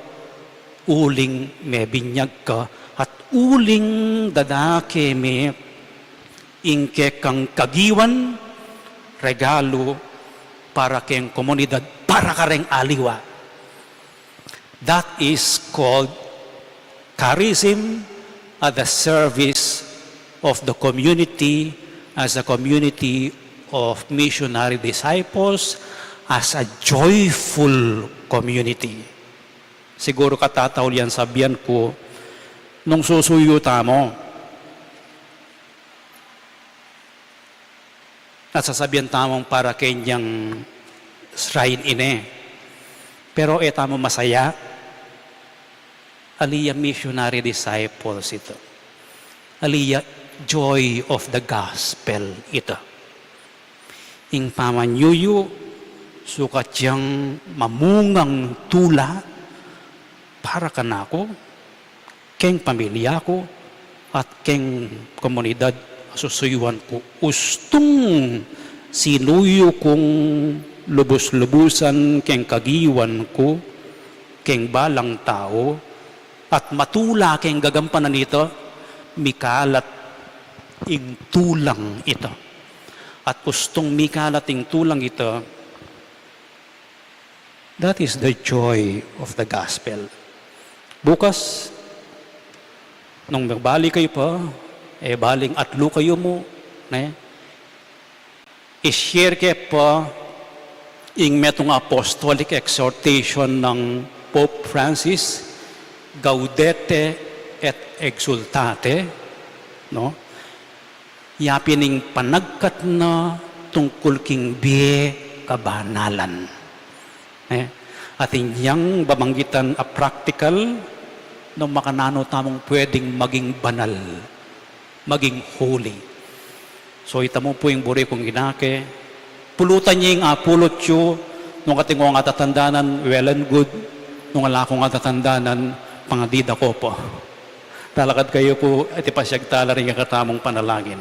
uling may binyag ka, at uling dadake me ing kang kagiwan, regalo para keng komunidad, para ka ring aliwa. That is called charism at the service of the community as a community of missionary disciples, as a joyful community. Siguro katataw yan sabihan ko, nung susuyo mo, nasasabihan tamang para kanyang shrine ine. Pero tamo masaya, aliya missionary disciples ito. Aliya joy of the gospel ito. Ing pamanyuyo, sukat yang mamungang tula para kanako, keng pamilya ko, at keng komunidad susuyuan ko. Ustong sinuyo kong lubos-lubusan keng kagiwan ko, keng balang tao, at matula keng gagampanan ito, mikalat ing tulang ito. At ustong mikalat ing tulang ito, that is the joy of the gospel. Bukas, nung magbalik kayo pa, baling atlo kayo mo, i-share kayo pa ing metong apostolic exhortation ng Pope Francis, Gaudete et Exultate, no? Yapining panagkat na tungkol king biye kabanalan. At inyang babanggitan a practical no makanano tamong pwedeng maging banal, maging holy. So itamo po yung buri kong inake, pulutan niya yung apulot yo, nung katingo nga tatandanan, well and good, nung ala ko nga tatandanan, pangadida ko po. Talakad kayo po, at ipasyagtala rin yung katamong panalangin.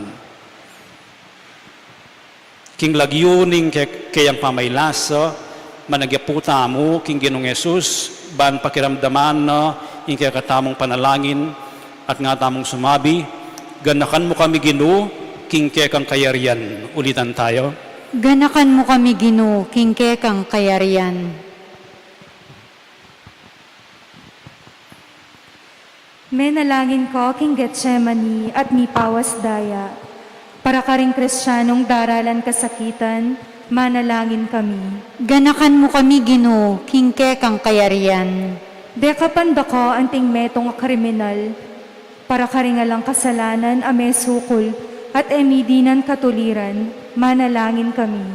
King lagyuning kayang pamaylasa, managyaputa mo, king Ginong Yesus, ban pakiramdaman na yung kaya katamong panalangin at nga tamong sumabi, ganakan mo kami Ginoo, king kaya kang kayarian. Ulitan tayo. Ganakan mo kami, Ginoo, king kang kayarian. Menalangin ko king Getsemani at mi pawas daya. Para ka ring Kristiyanong daralan kasakitan, manalangin kami. Ganakan mo kami, Ginoo, king kang kayarian. Dekapanda ko anting metong kriminal, para karingalang kasalanan ame sukol at emidinan katuliran, manalangin kami.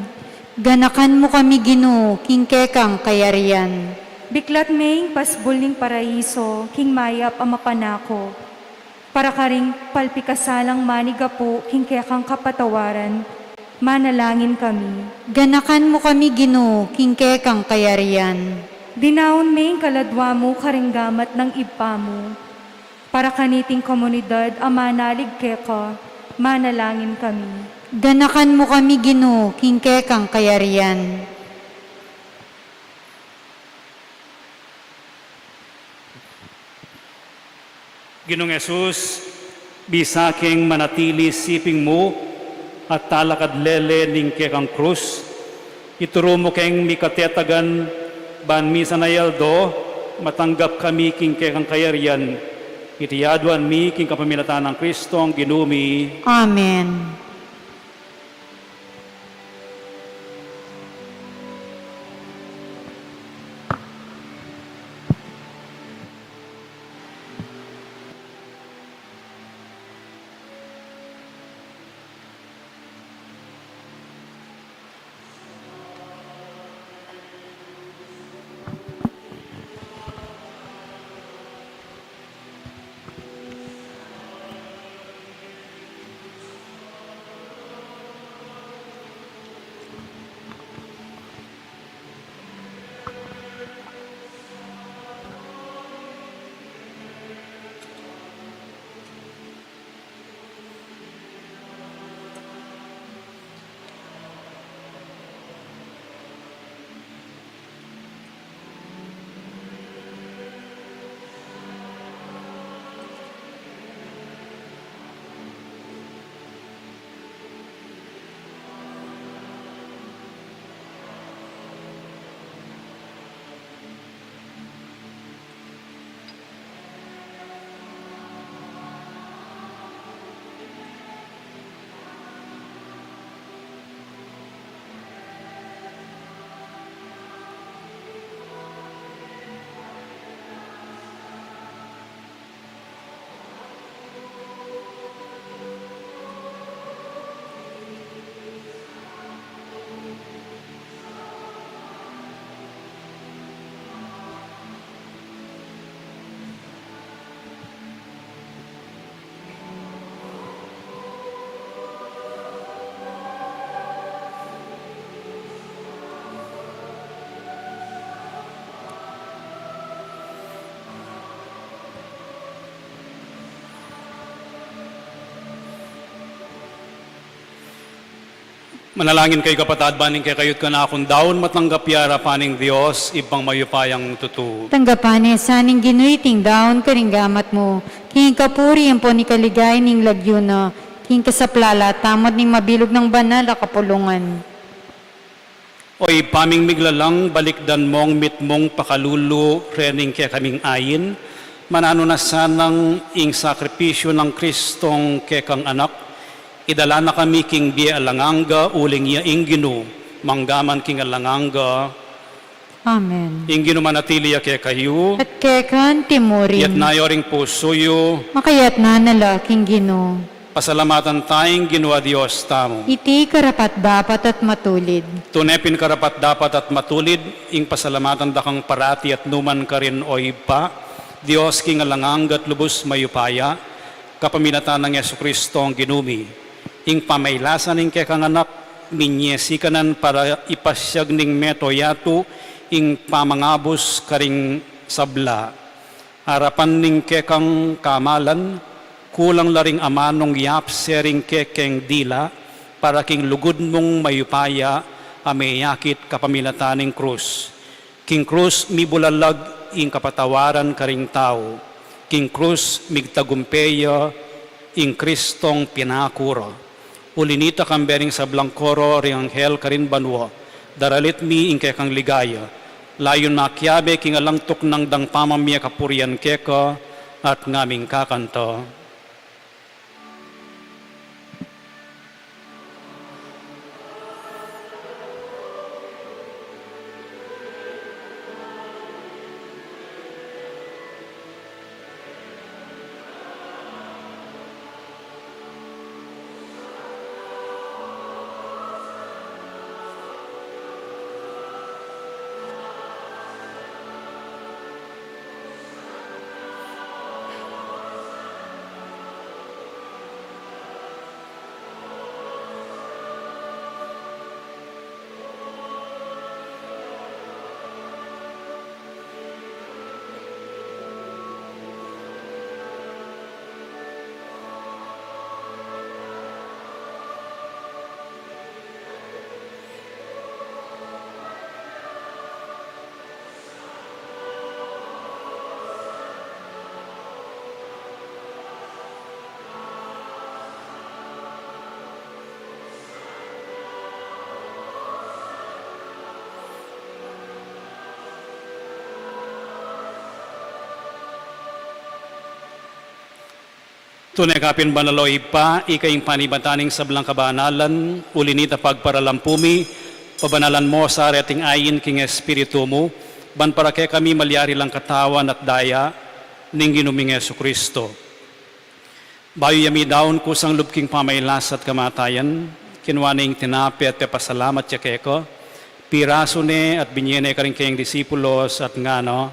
Ganakan mo kami, Ginoo, king kang kayarian. Biklat maying pasbuling paraiso, king mayap ang mapanako, para karing palpikasalang manigapo, king kekang kapatawaran, manalangin kami. Ganakan mo kami, Ginoo, king kang kayarian. Dinaon maying kaladwa mo karinggamat ng ipa mo, para kaniting komunidad ang manalig keka, manalangin kami. Ganakan mo kami, Ginoo, king kang kayarian. Ginong Yesus, bisaking manatili siping mo at talakad lele ning kekang krus, ituro mo keng mikatetagan ban misa na yaldo, matanggap kami king kekang kayarian, itiyaduan mi king kapamilatan ng Kristo ang ginumi. Amen. Manalangin kay kapatad, baning kay kayot ka na akong daon matanggap yara paning Diyos, ipang mayupayang tutu. Tanggapan saning ginuiting daon karing gamat mo. King kapuri ang po ni kaligay ning lagyo na. King kasaplala, tamot ning mabilog ng banal a kapulungan. Oy paming miglalang balikdan mong mitmong pakalulu rening kay kaming ayin. Manano na sanang ing sakripisyo ng Kristong kekang anak. Idala na kami king biya alanganga uling iya ing ginu. Manggaman king alanganga. Amen. Ing ginu manatili ya kay kayo. At kekan timurin. Yat nayoring pusuyo. Makayat na nalaking gino. Pasalamatan tayong ginawa Diyos tamo. Iti karapat dapat at matulid. Tunepin karapat dapat at matulid, ing pasalamatan dakang parati at numan ka rin o ipa, Diyos king alangang at lubos mayupaya, kapaminatan ng Yesu Kristo ang ginumi. Ing pamaylasan ing kekang anak, minyesi kanan para ipasyag ning meto yatu, ing pamangabos karing sabla. Harapan ning kekang kamalan, kulang laring amanong yap sering kekeng dila, para king lugod mong mayupaya, ameyakit kapamilataning krus. King krus mi bulalag ing kapatawaran karing tao. King krus migtagumpeya ing Kristong pinakuro. Ulinita kambering sa blangkoro ring anghel karin banwa. Daralit mi ing kekang ligaya. Layon makyabe king alangtok ng dang pamamya kapurian keka at ngaming kakanta. Tunay kapin banaloy pa, ikaing panibataning sablang kabanalan, ulinita pagparalampumi, pabanalan mo sa ating ayin king Espiritu mo, ban para kay kami malyari lang katawan at daya, ning ginuming Yesu Kristo. Bayo yami daon kusang lubking pamaylas at kamatayan, kinwaning tinapi at pasalamat ya keko, piraso ne at binyene karing kayong disipulos at ngano,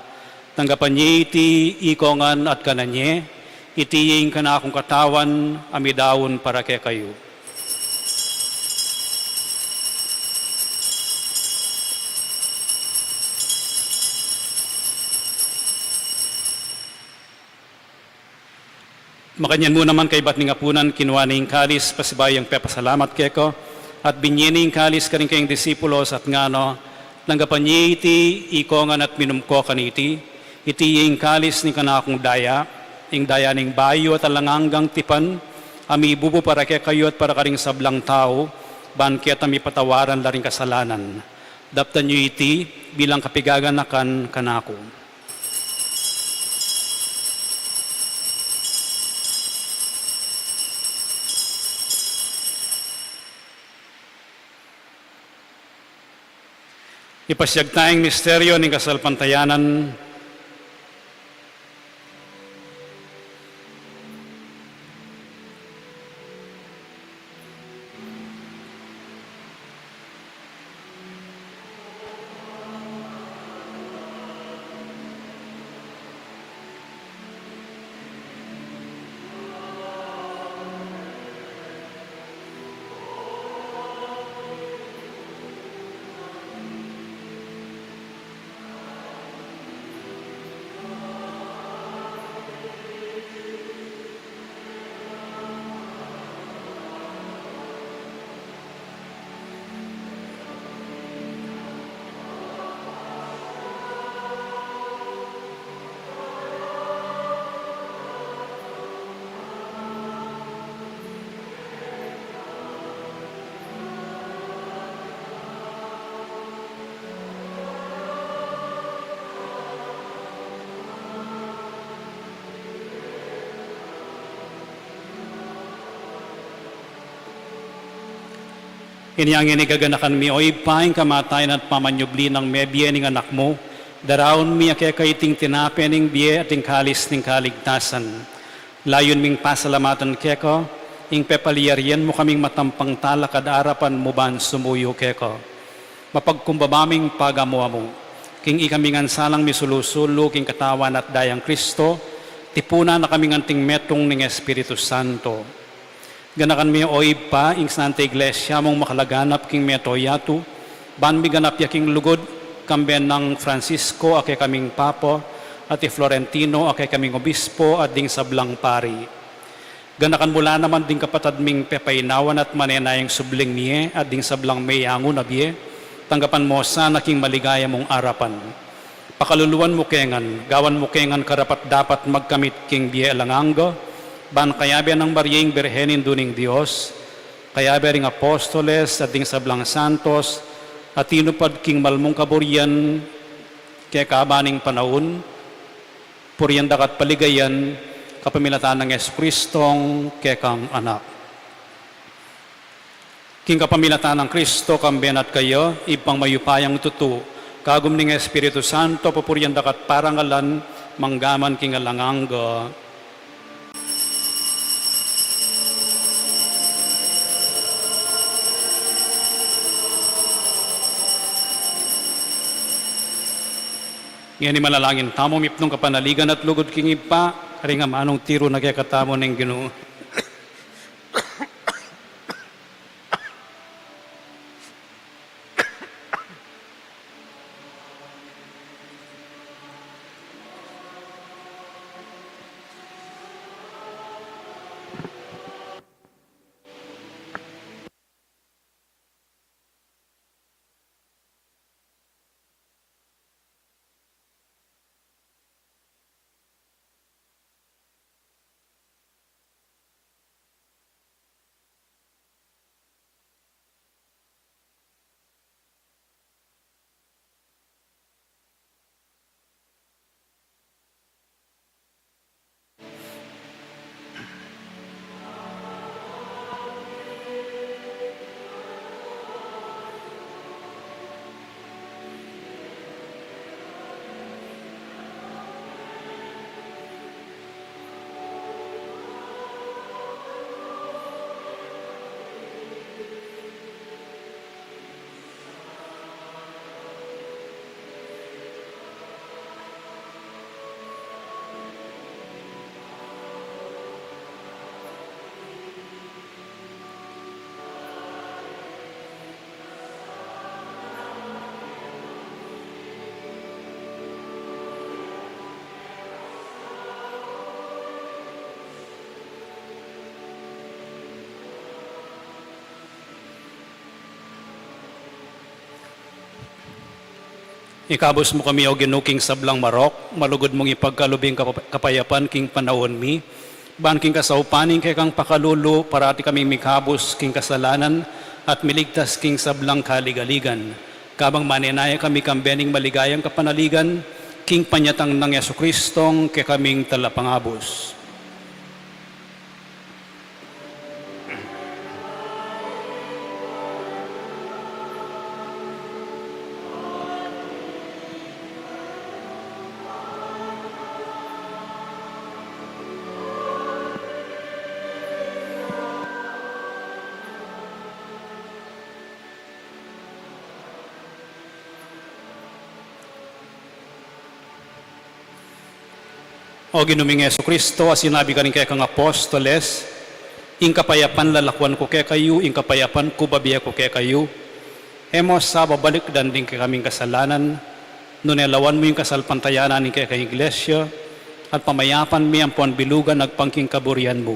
tanggapan niya iti ikongan at kananye, itiying ka na akong katawan, amidawon para kay kayo. Makanyan mo naman kay bat ning apunan, kinuha ning kalis, pasibayang pepasalamat keko, at binyening kalis ka rin kayong disipulos at ngano, nanggapan niya iti ikongan at minumko kaniti, itiying kalis ni kanakong daya, ing daya ning bayo at alanganggang tipan, ami bubo para kay kayo at para karing sablang tao, banket ami patawaran laring kasalanan. Daptan nyo iti bilang kapigaganakan kanako. Ipasyag tayong misteryo ng kasalpantayanan. Inyang inigaganakan mi o ipaing kamatayan at pamanyubli ng me biye ning anak mo, daraon mi ake kaiting tinape ning biye at ing kalis ning kaligtasan. Layon ming pasalamatan keko, ing pepaliyarian mo kaming matampang talakad arapan mo ban sumuyo keko. Mapagkumbabaming pagamuha mo, king ikamingan salang misulusulo king katawan at dayang Kristo, tipuna na kaming anting metong ning Espiritu Santo. Ganakan mi oib pa, ing Santa Iglesia mong makalaganap king meto yatu, ban mi ganap yaking lugod, kamben ng Francisco, ake kaming papo, at Florentino, ake kaming obispo, at ding sablang pari. Ganakan mula naman ding kapatad ming pepainawan at manenayang subling miye, at ding sablang mayango na biye, tanggapan mo sana king maligaya mong arapan. Pakaluluan mo kengan, gawan mo kengan karapat dapat magkamit king biye alanganggo, ban kayabe ng Marying Birhenin duning Dios, kayabe ring apostoles at ding sablang santos, at tinupad king malmong kaburian, kaya kaabaning panahon, puriyan dakat paligayan, kapamilatan ng Jesucristong kekang anak. King kapamilatan ng Kristo, kamben at kayo, ipang mayupayang tutu, kagum ning Espiritu Santo, papuriyan dakat parangalan, manggaman king alangangga. Ngayon ni manalangin tamo mipnong kapanaligan at lugod king ipa, kari nga manong tiro na kaya katamo ng Ginoo. Ikabos mo kami o ginuking sablang marok, malugod mong ipagkalubing kapayapan king panahon mi, ban king kasaupaning kay kang pakalulu, parati kami mikabos king kasalanan, at miligtas king sablang kaligaligan. Kabang maninaya kami kambening maligayang kapanaligan, king panyatang ng Jesucristong kay kaming talapangabos. O ginuming Jesucristo, as sinabi ka rin kaya kang apostoles, ing kapayapan lalakwan ko kaya kayo, ing kapayapan ko babiya ko kaya kayo. Hemos sa babalik dan din kaya kaming kasalanan, nunelawan mo yung kasalpantayanan ng kaya kay Iglesia, at pamayapan mi ang puan bilugan nagpangking kaburian mo.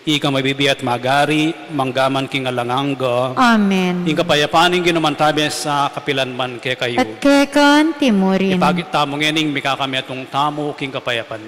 Ika mabibi at magari, manggaman king alangangga. Amen. Ing kapayapan ing ginumantabi sa kapilanman kaya kayo. At kekan timurin. Ipagit tamo ngening mikakami atong tamo king kapayapan.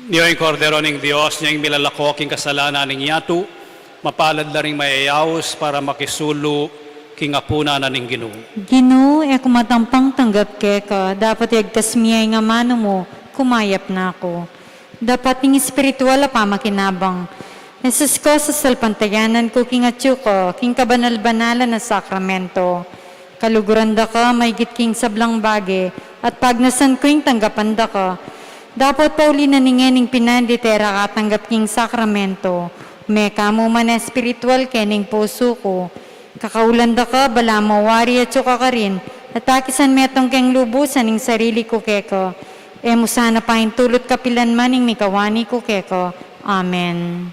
Niyo yung kordero ng Diyos, niyo yung milalako king kasalanan ng yato, mapalad na rin mayayaos para makisulo king apuna na ning Ginoo. Ginoo, kumatampang tanggap keka, dapat yagtas miyay nga mano mo, kumayap na ako. Dapat ning espiritual pa makinabang. Jesus ko sa salpantayanan ko king atyo ko, king kabanal-banalan na sakramento. Kaluguran da ka, may king sablang bage, at pagnasan ko yung tanggapan da ka. Dapat pauli na ningening pinanditera katanggap king sakramento. Meka mo man espiritual kening puso ko. Kakaulan da ka, bala mawari at ka rin. At akisan metong keng lubusan ng sarili ko keko. Mo sana pa tulot kapilan man ng mikawani ko keko. Amen.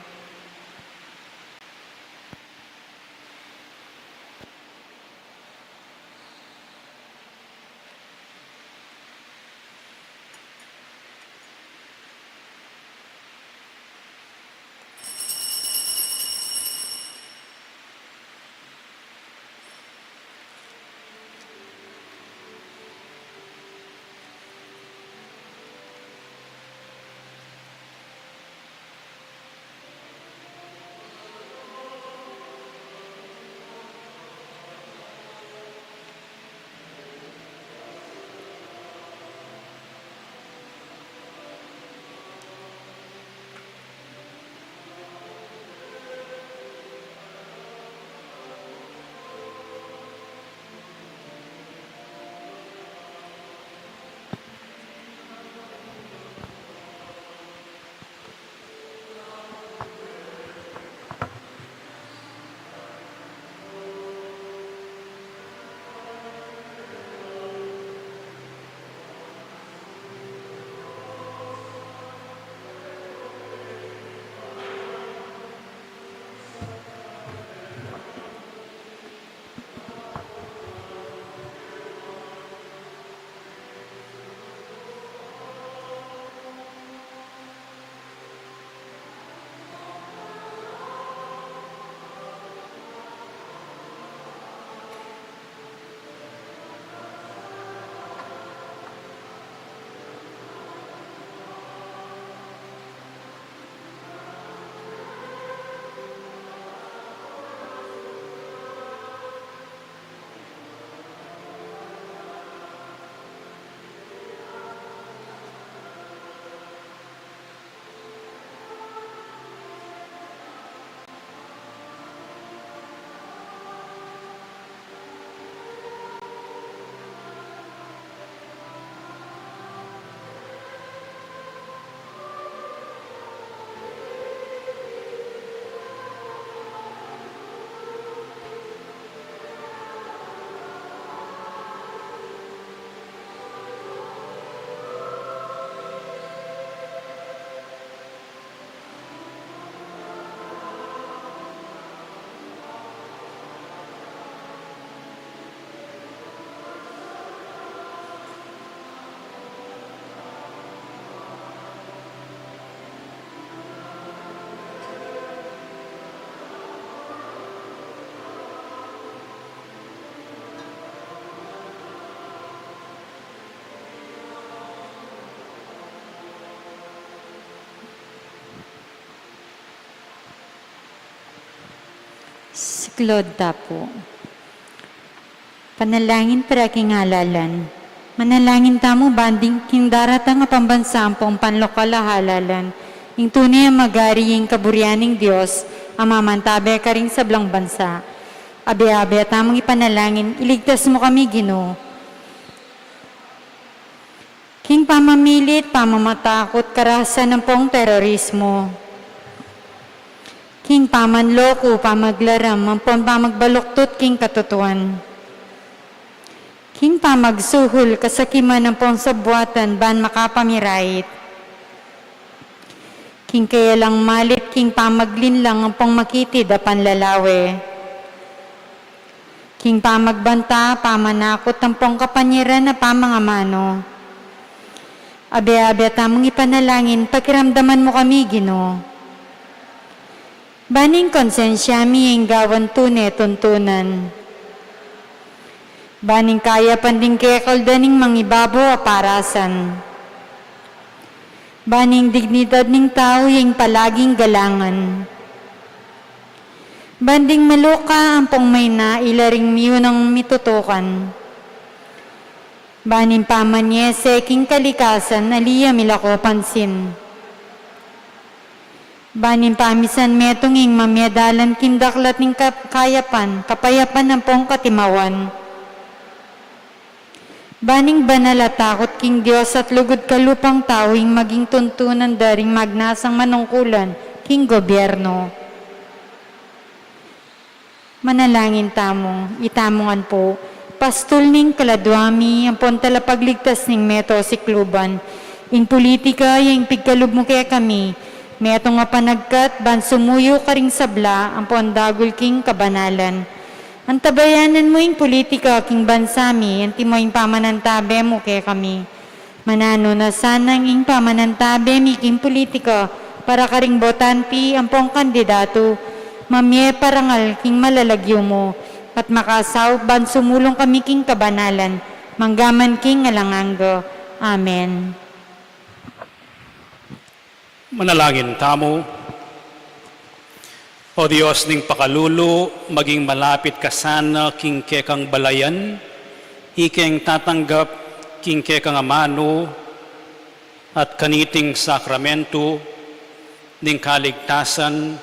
Siklod tapo. Panalangin para king halalan. Manalangin tamo banding king daratang nga pambansampong panlokal halalan. Ing tunay ang magari ing kaburyaning Diyos, ang mamantabe ka rin sa blang bansa. Abe-abe tamong ipanalangin, iligtas mo kami, Ginoo. King pamamilit, pamamatakot, karahasan ng pong terorismo. King pamanloko, pamaglaram, mampon pamagbaluktot, king katutuan. King pamagsuhol, kasakiman ng pong sabwatan, ban makapamirait. King kaya lang malit, king pamaglinlang, ang pong makitid, apan lalawe. King pamagbanta, pamanakot, ang pong kapanyiran na pamangamano. Abe-abe tamong ipanalangin, pakiramdaman mo kami, Ginoo. Baning konsensya miyeng gawan tunay tuntunan. Baning kaya panding kekal daning mangibabo aparasan. Baning dignidad ng tao yung palaging galangan. Banding maluka ang pong may na ilaring miyo ng mitutukan. Baning pamanyese king kalikasan aliya milako pansin. Baning pamisan metong ing mamyadalan kindaklat ng kayapan, kapayapan ng pong katimawan. Baning banal at takot king Diyos at lugod kalupang tawing maging tuntunan daring magnasang manungkulan king gobyerno. Manalangin tamong, itamongan po, pastol ning kaladwami, ang pontala pagligtas ning meto si kluban. In politika, yung pigkalub mo kaya kami, meto nga panagkat, ban sumuyo ka ring sabla, ang pondagol king kabanalan. Ang tabayanan mo yung politika king bansami, ang timo yung pamanantabe mo kaya kami. Manano na sanang yung pamanantabe mi king politika, para karing botanti ang pong kandidato, mamye parangal king malalagyo mo, at makasaw ban sumulong kami king kabanalan, manggaman king alanganggo. Amen. Manalangin tamo. O Diyos ning pakalulo, maging malapit ka sana king kekang balayan, ikeng tatanggap king kekang amano at kaniting sakramento ning kaligtasan,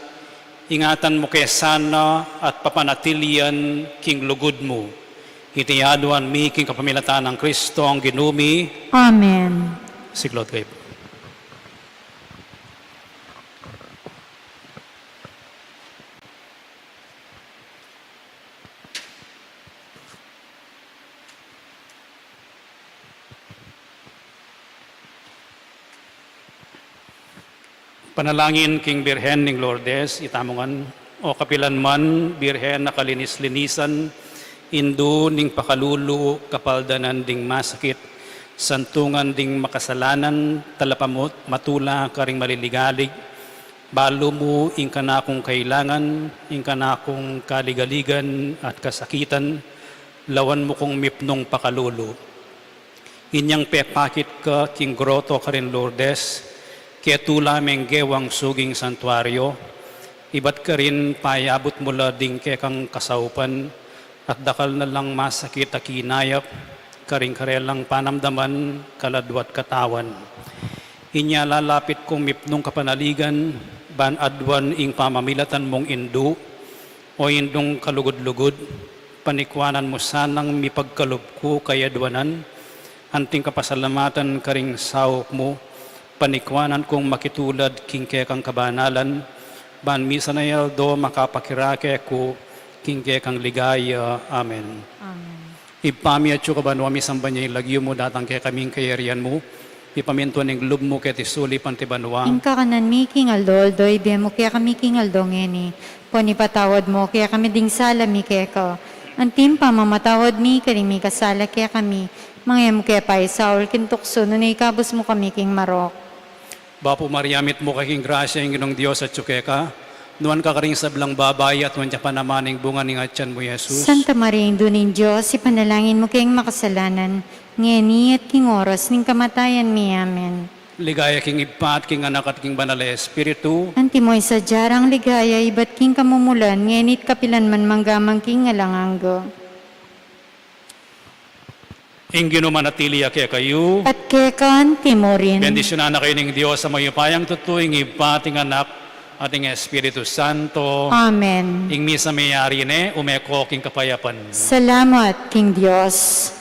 ingatan mo kay sana at papanatilian king lugod mo. Itiyaduan mi king kapamilatan ng Kristo ang ginumi. Amen. Siglot kayo. Panalangin king Birhen ning Lourdes, itamongan o kapilan man, Birhen na kalinis-linisan, Indo ning pakalulu, kapaldanan ding masakit, santungan ding makasalanan, talapamot, matula karing maliligalig, balo mo ing kanakong kailangan, ing kanakong kaligaligan at kasakitan, lawan mo kong mipnong pakalulu. Inyang pepakit ka king groto karin Lourdes, kaya tula meng gewang suging santuaryo, iba't ka rin payabot mula ding kekang kasaupan, at dakal na lang masakit at kinayap, karing karelang panamdaman, kaladwat katawan. Inya lalapit kong mipnong kapanaligan, ban adwan ing pamamilatan mong indu, o indong kalugod-lugod, panikwanan mo sanang mipagkalob ko kayadwanan, anting kapasalamatan karing sawok mo, panikwanan kong makitulad king kekang kabanalan, ban misa na yaldo makapakirake ko king kekang ligaya. Amen. Amen. Ipami at ka banwa misang banya ilagyo mo datang kay kaming kayarian mo, ipaminto ning lub mo kay tisuli pantibanwa. Inka kanan mi king aldol, doy be mo kaya kami king aldong ngeni, poni patawad mo kaya kami ding sala mi kaya ka. Antim pa mamatawad mi karimi kasala kaya kami, mangyam kaya pa isaul kintukso, nunay kabos mo kami king marok. Bapo Mariamit mo kaking grasya ng Ginong Diyos at tsukeka, nuan ka karing sablang babay at nuan pa naman ng bunga ng atyan mo, Jesus. Santa Maria, Indunin Diyos, ipanalangin mo kayong makasalanan, ngeni at king oras ning kamatayan mi. Amen. Ligaya king ipat, king anak at king banal na Espiritu, Antimoy sa jarang ligaya, iba't king kamumulan, ngenit kapilan man manggamang king alanganggo. ing ginumanatili kaya kayo, At kekan timorin. bendisyonan na kayo ng Diyos sa mayupayang tutuing ipating anak ating Espiritu Santo, Amen. ing misa mayari ne, umeko king kapayapan. Salamat, King Diyos.